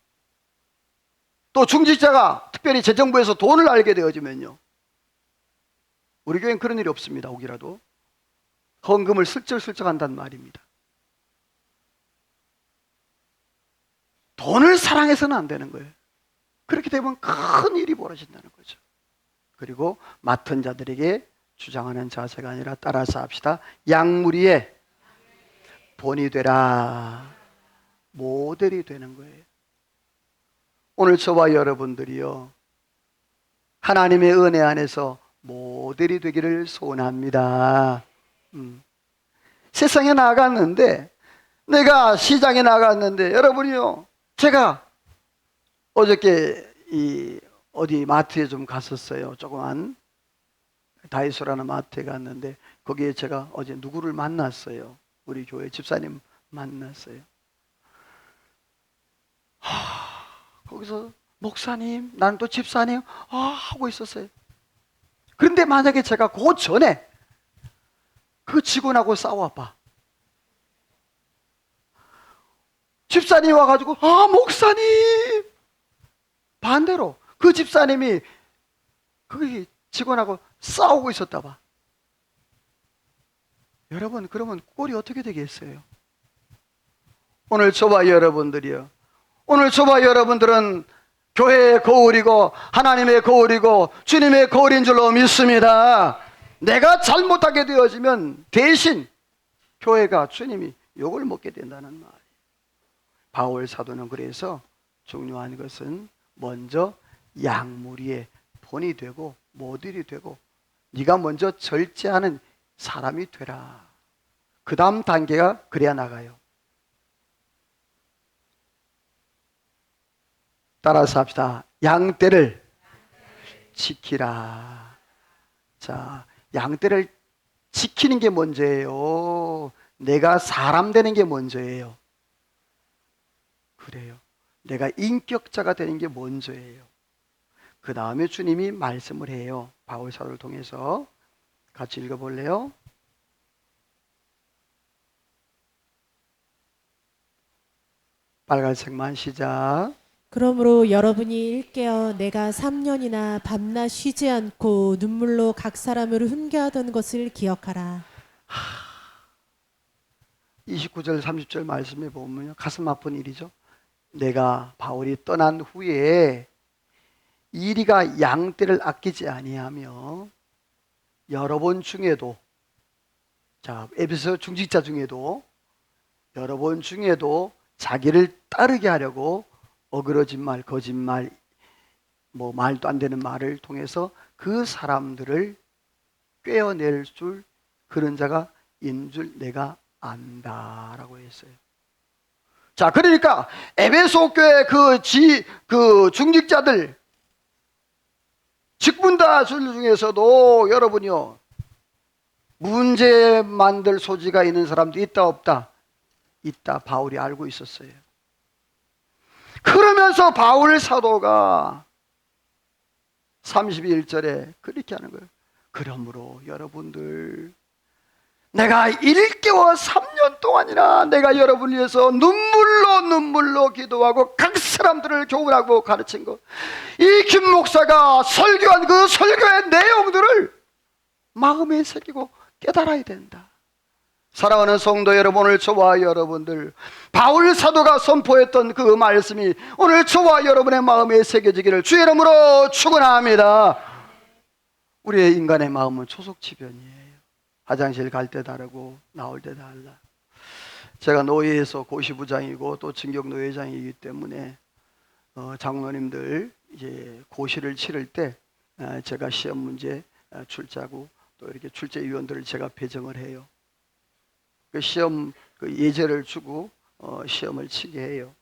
또 중직자가 특별히 재정부에서 돈을 알게 되어지면요, 우리 교회는 그런 일이 없습니다. 혹이라도 헌금을 슬쩍슬쩍 한단 말입니다. 돈을 사랑해서는 안 되는 거예요. 그렇게 되면 큰 일이 벌어진다는 거죠. 그리고 맡은 자들에게 주장하는 자세가 아니라 따라서 합시다. 양무리의 본이 되라. 모델이 되는 거예요. 오늘 저와 여러분들이요, 하나님의 은혜 안에서 모델이 되기를 소원합니다. 세상에 나갔는데, 내가 시장에 나갔는데, 여러분이요, 제가 어저께 어디 마트에 좀 갔었어요. 조그만 다이소라는 마트에 갔는데 거기에 제가 어제 누구를 만났어요. 우리 교회 집사님 만났어요. 거기서 목사님, 나는 또 집사님 하고 있었어요. 그런데 만약에 제가 그 전에 그 직원하고 싸워봐, 집사님이 와가지고 목사님, 반대로 그 집사님이 그 직원하고 싸우고 있었다 봐. 여러분, 그러면 꼴이 어떻게 되겠어요? 오늘 저와 여러분들이요, 오늘 저와 여러분들은 교회의 거울이고 하나님의 거울이고 주님의 거울인 줄로 믿습니다. 내가 잘못하게 되어지면 대신 교회가, 주님이 욕을 먹게 된다는 말이에요. 바울 사도는 그래서 중요한 것은 먼저 양무리의 본이 되고 모델이 되고 네가 먼저 절제하는 사람이 되라. 그 다음 단계가 그래야 나가요. 따라서 합시다. 양떼를 지키라. 자, 양떼를 지키는 게 먼저예요. 내가 사람 되는 게 먼저예요. 그래요. 내가 인격자가 되는 게 먼저예요. 그 다음에 주님이 말씀을 해요. 바울 사도를 통해서. 같이 읽어볼래요? 빨간색만 시작. 그러므로 여러분이 일깨어 내가 3년이나 밤낮 쉬지 않고 눈물로 각 사람을 훈계하던 것을 기억하라. 29절 30절 말씀에 보면요, 가슴 아픈 일이죠. 내가 바울이 떠난 후에 이리가 양떼를 아끼지 아니하며 여러분 중에도, 자, 에베소 중직자 중에도 여러분 중에도 자기를 따르게 하려고 어그러진 말, 거짓말, 말도 안 되는 말을 통해서 그 사람들을 꿰어낼 줄 그런 자가 있는 줄 내가 안다라고 했어요. 자, 그러니까 에베소 교회 그 중직자들, 직분다들 중에서도 여러분이요, 문제 만들 소지가 있는 사람도 있다 없다? 있다. 바울이 알고 있었어요. 그러면서 바울 사도가 31절에 그렇게 하는 거예요. 그러므로 여러분들, 내가 일개월 3년 동안이나 내가 여러분을 위해서 눈물로 기도하고 각 사람들을 교훈하고 가르친 것, 이 김 목사가 설교한 그 설교의 내용들을 마음에 새기고 깨달아야 된다. 사랑하는 성도 여러분, 오늘 저와 여러분들, 바울 사도가 선포했던 그 말씀이 오늘 저와 여러분의 마음에 새겨지기를 주의 이름으로 축원합니다. 우리의 인간의 마음은 초속지변이에요. 화장실 갈 때 다르고 나올 때 달라. 제가 노예에서 고시부장이고 또 징격노예장이기 때문에 장로님들 이제 고시를 치를 때 제가 시험 문제 출제하고 또 이렇게 출제위원들을 제가 배정을 해요. 그 시험 예제를 주고 시험을 치게 해요.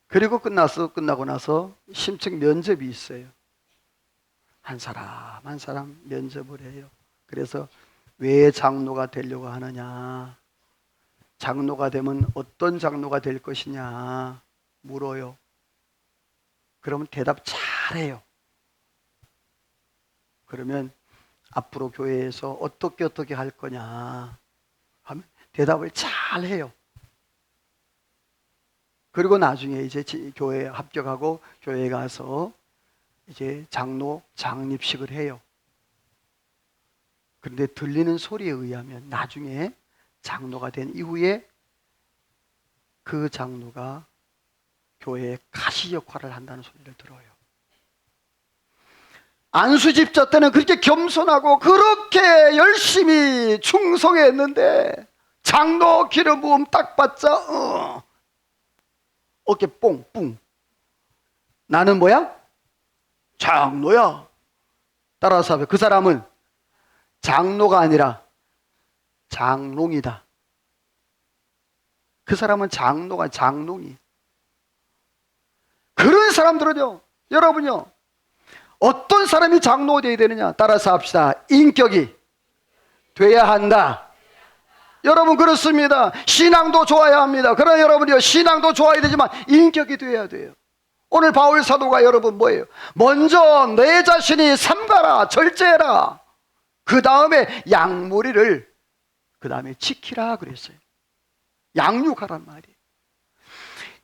그리고 끝나고 나서 심층 면접이 있어요. 한 사람 면접을 해요. 그래서 왜 장로가 되려고 하느냐, 장로가 되면 어떤 장로가 될 것이냐 물어요. 그러면 대답 잘해요. 그러면 앞으로 교회에서 어떻게 할 거냐 하면 대답을 잘 해요. 그리고 나중에 이제 교회에 합격하고 교회에 가서 이제 장로 장립식을 해요. 그런데 들리는 소리에 의하면 나중에 장로가 된 이후에 그 장로가 교회의 가시 역할을 한다는 소리를 들어요. 안수집자 때는 그렇게 겸손하고 그렇게 열심히 충성했는데 장로 기름 부음 딱 받자 어깨 뽕뿡. 나는 뭐야? 장로야. 따라서 하면 그 사람은 장로가 아니라 장롱이다. 그 사람은 장로가 장롱이. 그런 사람들은요, 여러분요, 어떤 사람이 장로가 되어야 되느냐? 따라서 합시다. 인격이 돼야 한다. 여러분 그렇습니다. 신앙도 좋아야 합니다. 그러나 여러분이요, 신앙도 좋아야 되지만 인격이 돼야 돼요. 오늘 바울 사도가 여러분 뭐예요? 먼저 내 자신이 삼가라, 절제해라. 그 다음에 양무리를 그 다음에 지키라 그랬어요. 양육하란 말이에요.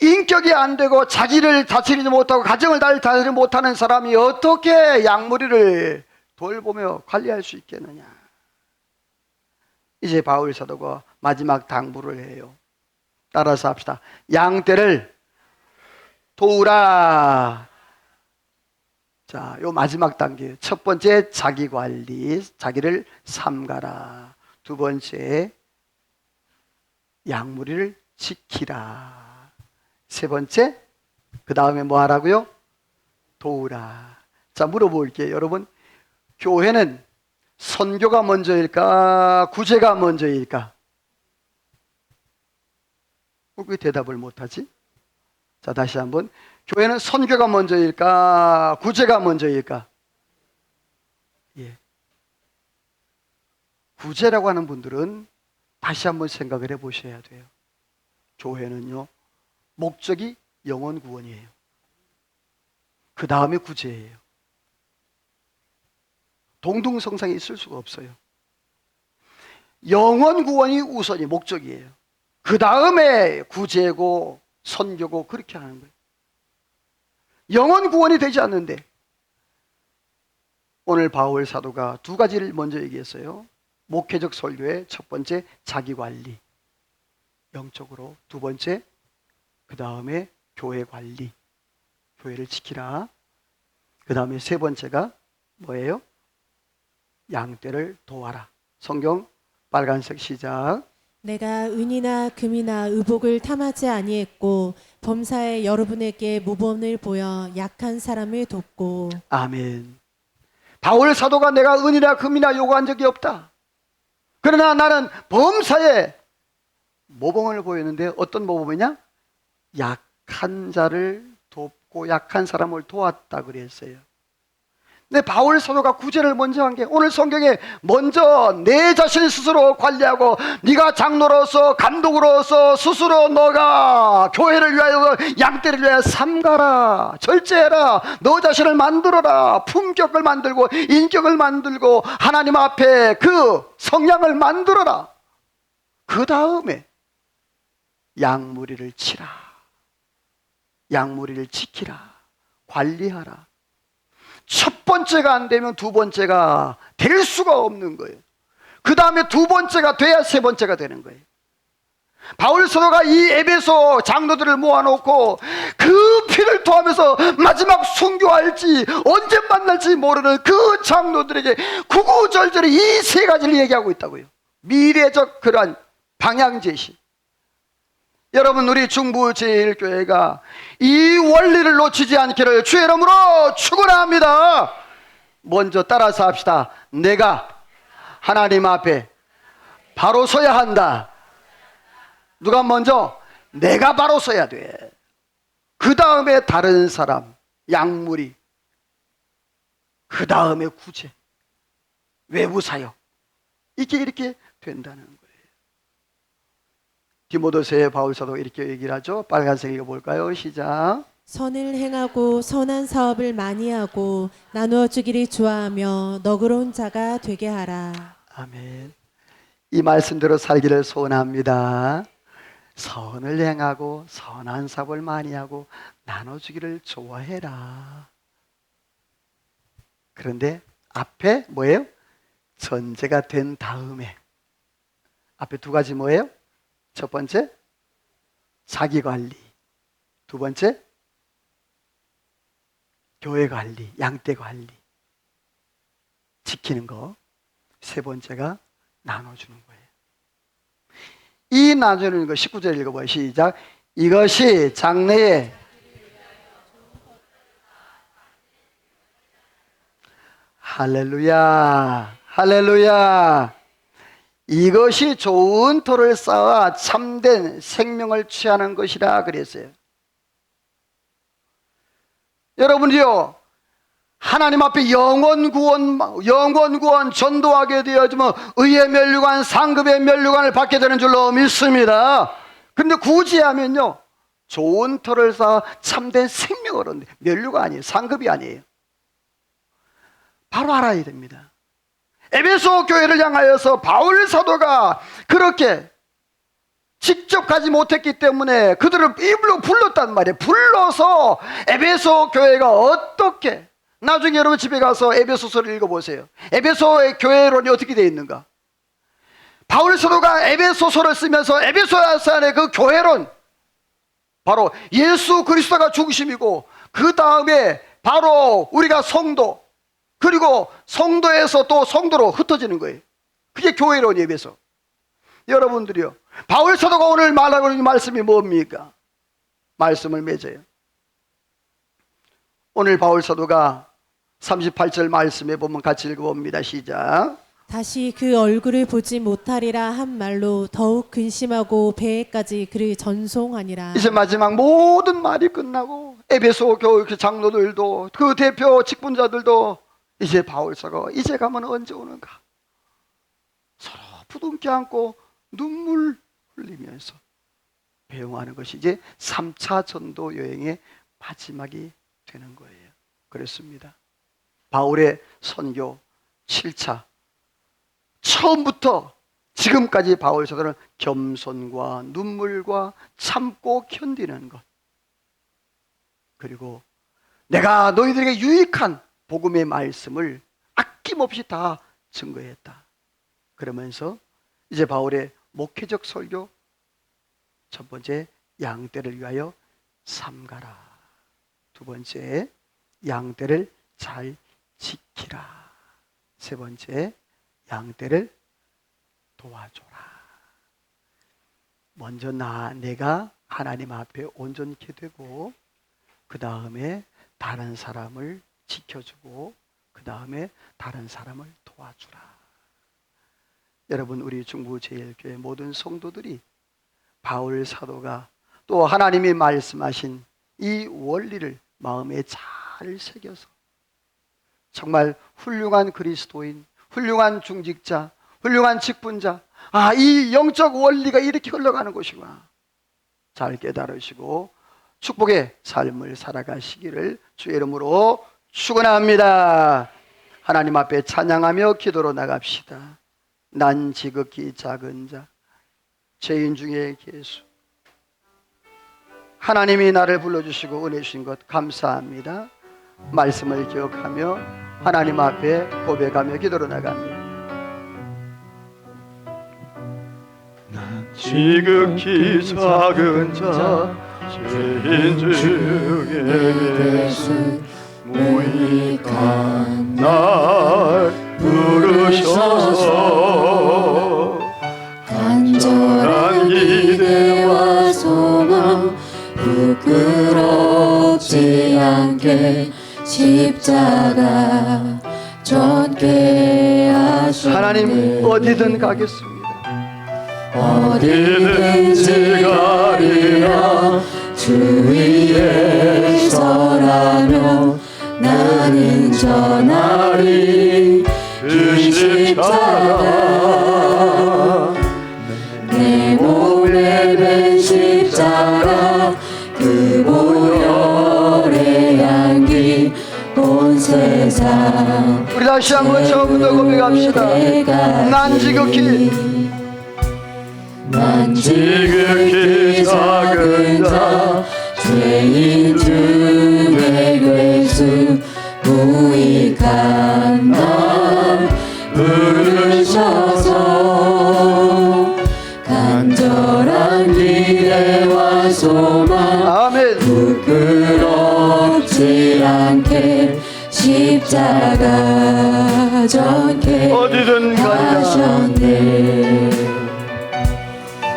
인격이 안 되고 자기를 다스리지 못하고 가정을 다스리지 못하는 사람이 어떻게 양무리를 돌보며 관리할 수 있겠느냐. 이제 바울 사도가 마지막 당부를 해요. 따라서 합시다. 양떼를 도우라. 자, 요 마지막 단계. 첫 번째 자기 관리, 자기를 삼가라. 두 번째 양무리를 지키라. 세 번째, 그 다음에 뭐 하라고요? 도우라. 자, 물어볼게요. 여러분, 교회는 선교가 먼저일까? 구제가 먼저일까? 왜 대답을 못하지? 자, 다시 한번. 교회는 선교가 먼저일까? 구제가 먼저일까? 예. 구제라고 하는 분들은 다시 한번 생각을 해 보셔야 돼요. 교회는요, 목적이 영혼 구원이에요. 그 다음에 구제예요. 동등성상이 있을 수가 없어요. 영혼 구원이 우선이 목적이에요. 그 다음에 구제고 선교고 그렇게 하는 거예요. 영혼 구원이 되지 않는데 오늘 바울 사도가 두 가지를 먼저 얘기했어요. 목회적 설교의 첫 번째 자기 관리, 영적으로. 두 번째, 그 다음에 교회 관리, 교회를 지키라. 그 다음에 세 번째가 뭐예요? 양떼를 도와라. 성경 빨간색 시작. 내가 은이나 금이나 의복을 탐하지 아니했고 범사에 여러분에게 모범을 보여 약한 사람을 돕고. 아멘. 바울 사도가 내가 은이나 금이나 요구한 적이 없다. 그러나 나는 범사에 모범을 보였는데 어떤 모범이냐? 약한 자를 돕고 약한 사람을 도왔다 그랬어요. 근데 바울 사도가 구제를 먼저 한 게 오늘 성경에 먼저 내 자신 스스로 관리하고 네가 장로로서 감독으로서 스스로 너가 교회를 위하여 양떼를 위하여 삼가라, 절제해라, 너 자신을 만들어라, 품격을 만들고 인격을 만들고 하나님 앞에 그 성량을 만들어라. 그 다음에 양무리를 치라, 양무리를 지키라, 관리하라. 첫 번째가 안 되면 두 번째가 될 수가 없는 거예요. 그 다음에 두 번째가 돼야 세 번째가 되는 거예요. 바울 사도가 이 에베소 장로들을 모아놓고 그 피를 토하면서 마지막 순교할지 언제 만날지 모르는 그 장로들에게 구구절절히 이 세 가지를 얘기하고 있다고요. 미래적 그러한 방향 제시. 여러분, 우리 중부제일교회가 이 원리를 놓치지 않기를 주의 이름으로 축원합니다. 먼저 따라서 합시다. 내가 하나님 앞에 바로 서야 한다. 누가 먼저? 내가 바로 서야 돼. 그 다음에 다른 사람, 양무리. 그 다음에 구제, 외부 사역. 이렇게 된다는 거예요. 디모데서에 바울 사도가 이렇게 얘기를 하죠. 빨간색 읽어볼까요? 시작. 선을 행하고 선한 사업을 많이 하고 나누어 주기를 좋아하며 너그러운 자가 되게 하라. 아멘. 이 말씀대로 살기를 소원합니다. 선을 행하고 선한 사업을 많이 하고 나눠주기를 좋아해라. 그런데 앞에 뭐예요? 전제가 된 다음에 앞에 두 가지 뭐예요? 첫 번째, 자기 관리. 두 번째, 교회 관리, 양떼 관리. 지키는 거. 세 번째가 나눠주는 거예요. 이 나눠주는 거 19절 읽어봐요. 시작. 이것이 장래에 할렐루야, 할렐루야. 이것이 좋은 터를 쌓아 참된 생명을 취하는 것이라 그랬어요. 여러분이요, 하나님 앞에 영원 구원, 전도하게 되어지면 의의 면류관, 상급의 면류관을 받게 되는 줄로 믿습니다. 근데 굳이 하면요, 좋은 터를 쌓아 참된 생명을 얻는, 면류가 아니에요. 상급이 아니에요. 바로 알아야 됩니다. 에베소 교회를 향하여서 바울 사도가 그렇게 직접 가지 못했기 때문에 그들을 입으로 불렀단 말이에요. 불러서 에베소 교회가 어떻게, 나중에 여러분 집에 가서 에베소서를 읽어보세요. 에베소의 교회론이 어떻게 되어 있는가. 바울 사도가 에베소서를 쓰면서 에베소서 안에 그 교회론, 바로 예수 그리스도가 중심이고 그 다음에 바로 우리가 성도, 그리고 성도에서 또 성도로 흩어지는 거예요. 그게 교회론이에요. 에베소. 여러분들이요, 바울 사도가 오늘 말하고 있는 말씀이 뭡니까? 말씀을 맺어요. 오늘 바울 사도가 38절 말씀에 보면 같이 읽어봅니다. 시작. 다시 그 얼굴을 보지 못하리라 한 말로 더욱 근심하고 배에까지 그를 전송하니라. 이제 마지막 모든 말이 끝나고 에베소 교회 장로들도 그 대표 직분자들도 이제 바울 사도가 이제 가면 언제 오는가 서로 부둥켜 안고 눈물 흘리면서 배웅하는 것이 이제 3차 전도 여행의 마지막이 되는 거예요. 그렇습니다. 바울의 선교 7차, 처음부터 지금까지 바울 사도는 겸손과 눈물과 참고 견디는 것, 그리고 내가 너희들에게 유익한 복음의 말씀을 아낌없이 다 증거했다. 그러면서 이제 바울의 목회적 설교, 첫 번째 양떼를 위하여 삼가라. 두 번째 양떼를 잘 지키라. 세 번째 양떼를 도와줘라. 먼저 내가 하나님 앞에 온전케 되고 그 다음에 다른 사람을 지켜주고 그 다음에 다른 사람을 도와주라. 여러분, 우리 중부제일교회 모든 성도들이 바울 사도가 또 하나님이 말씀하신 이 원리를 마음에 잘 새겨서 정말 훌륭한 그리스도인, 훌륭한 중직자, 훌륭한 직분자, 이 영적 원리가 이렇게 흘러가는 것이구나 잘 깨달으시고 축복의 삶을 살아가시기를 주의 이름으로 축원합니다. 하나님 앞에 찬양하며 기도로 나갑시다. 난 지극히 작은 자, 죄인 중에 괴수. 하나님이 나를 불러주시고 은혜 주신 것 감사합니다. 말씀을 기억하며 하나님 앞에 고백하며 기도로 나갑니다. 난 지극히 작은 자, 죄인 중에 괴수, 무익한 날 부르셔서 간절한 기대와 소망 부끄럽지 않게 십자가 젖게 하셨네. 하나님 어디든 가겠습니다. 어디든지 가리라. 주 위에 서라며 나는 전하리. 그 십자가 내 몸에 된 십자가, 그 보혈의 향기 온 세상. 우리 다시 한번 처음부터 고백합시다. 난 지극히 작은 자, 죄인 중에 괴수, 무익한 날 부르셔서 간절한 기대와 소망 아멘. 부끄럽지 않게 십자가 젖게 어디든 하셨네.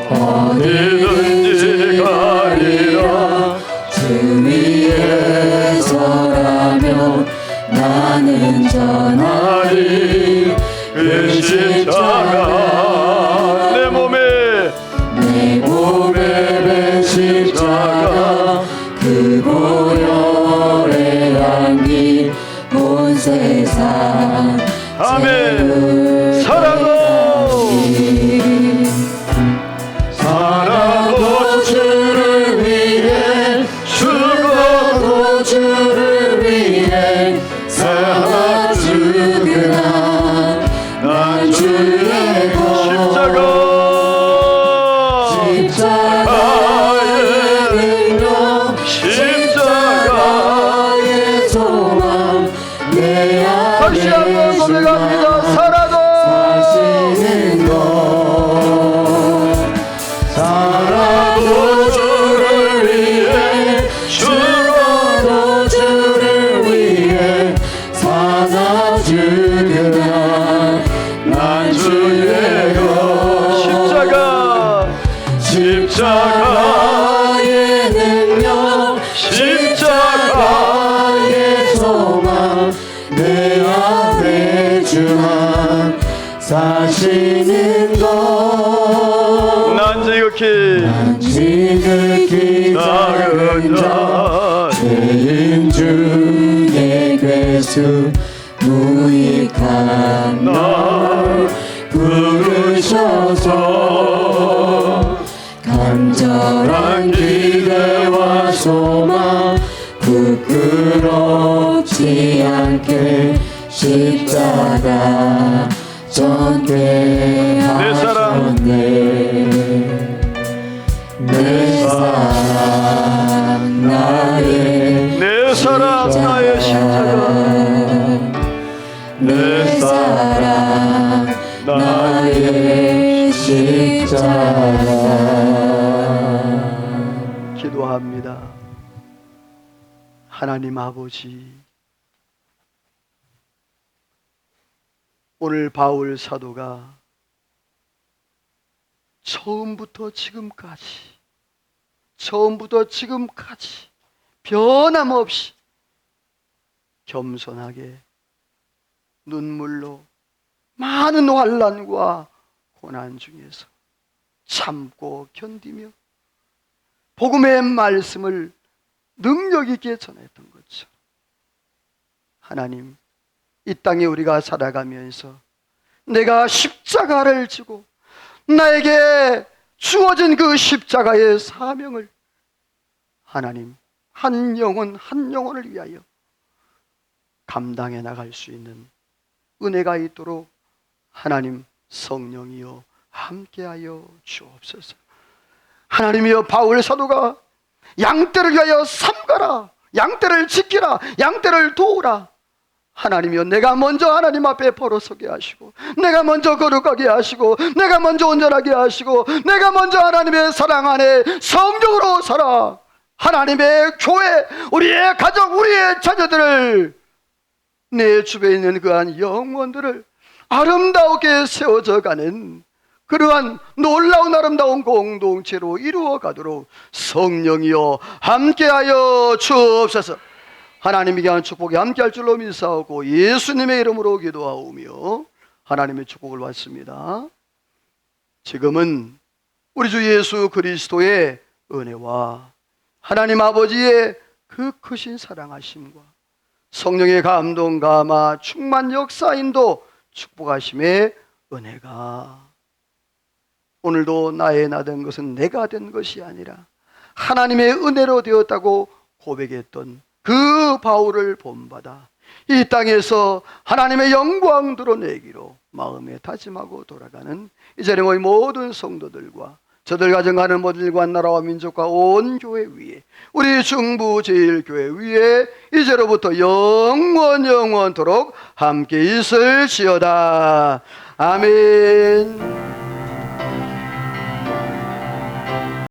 어디든지 가리라. 주 위에 서라며 나는 전하리. 그 십자가 내 몸에 된 십자가, 그 보혈의 향기 온 온 세상 아멘. 살아도 주를 위해 죽어도 주를 위해 살아 죽으나 난 주의 것 십자가의 능력 십자가의 소망 내 다시 한번 고백합니다. 살아도 사시는 것 살아도 주를 위해 죽어도 주를 위해 살아 죽으나 난 주의 것 십자가의 능력 십자가의 소망 내 앞에 주만 사시는 것 난 지극히 작은 자 죄인 중에 괴수 무익한 날 부르셔서 간절한 기대와 소망 부끄럽지 않게 십자가 전개 하셨네 내 사랑 나의 내 사랑 나의 십자가 내 사랑 나의 십자가 기도합니다. 하나님 아버지, 오늘 바울 사도가 처음부터 지금까지 변함없이 겸손하게 눈물로 많은 환난과 고난 중에서 참고 견디며 복음의 말씀을 능력 있게 전했던 것처럼 하나님, 이 땅에 우리가 살아가면서 내가 십자가를 지고 나에게 주어진 그 십자가의 사명을 하나님, 한 영혼을 위하여 감당해 나갈 수 있는 은혜가 있도록 하나님 성령이여 함께하여 주옵소서. 하나님이여, 바울 사도가 양떼를 위하여 삼가라, 양떼를 지키라, 양떼를 도우라. 하나님이여, 내가 먼저 하나님 앞에 벌어서게 하시고, 내가 먼저 거룩하게 하시고, 내가 먼저 온전하게 하시고, 내가 먼저 하나님의 사랑 안에 성령으로 살아 하나님의 교회, 우리의 가족, 우리의 자녀들을, 내 주변에 있는 그한 영혼들을 아름다우게 세워져가는 그러한 놀라운 아름다운 공동체로 이루어가도록 성령이여 함께하여 주옵소서. 하나님에게 한 축복이 함께할 줄로 믿사오고 예수님의 이름으로 기도하오며 하나님의 축복을 받습니다. 지금은 우리 주 예수 그리스도의 은혜와 하나님 아버지의 그 크신 사랑하심과 성령의 감동, 감화, 충만 역사, 인도, 축복하심의 은혜가 오늘도 나의 나된 것은 내가 된 것이 아니라 하나님의 은혜로 되었다고 고백했던 그 바울을 본받아 이 땅에서 하나님의 영광 드러내기로 마음에 다짐하고 돌아가는 이 자리에 모인 모든 성도들과 저들 가정하는 모든 일과 나라와 민족과 온 교회 위에, 우리 중부제일교회 위에 이제로부터 영원토록 함께 있을지어다. 아멘.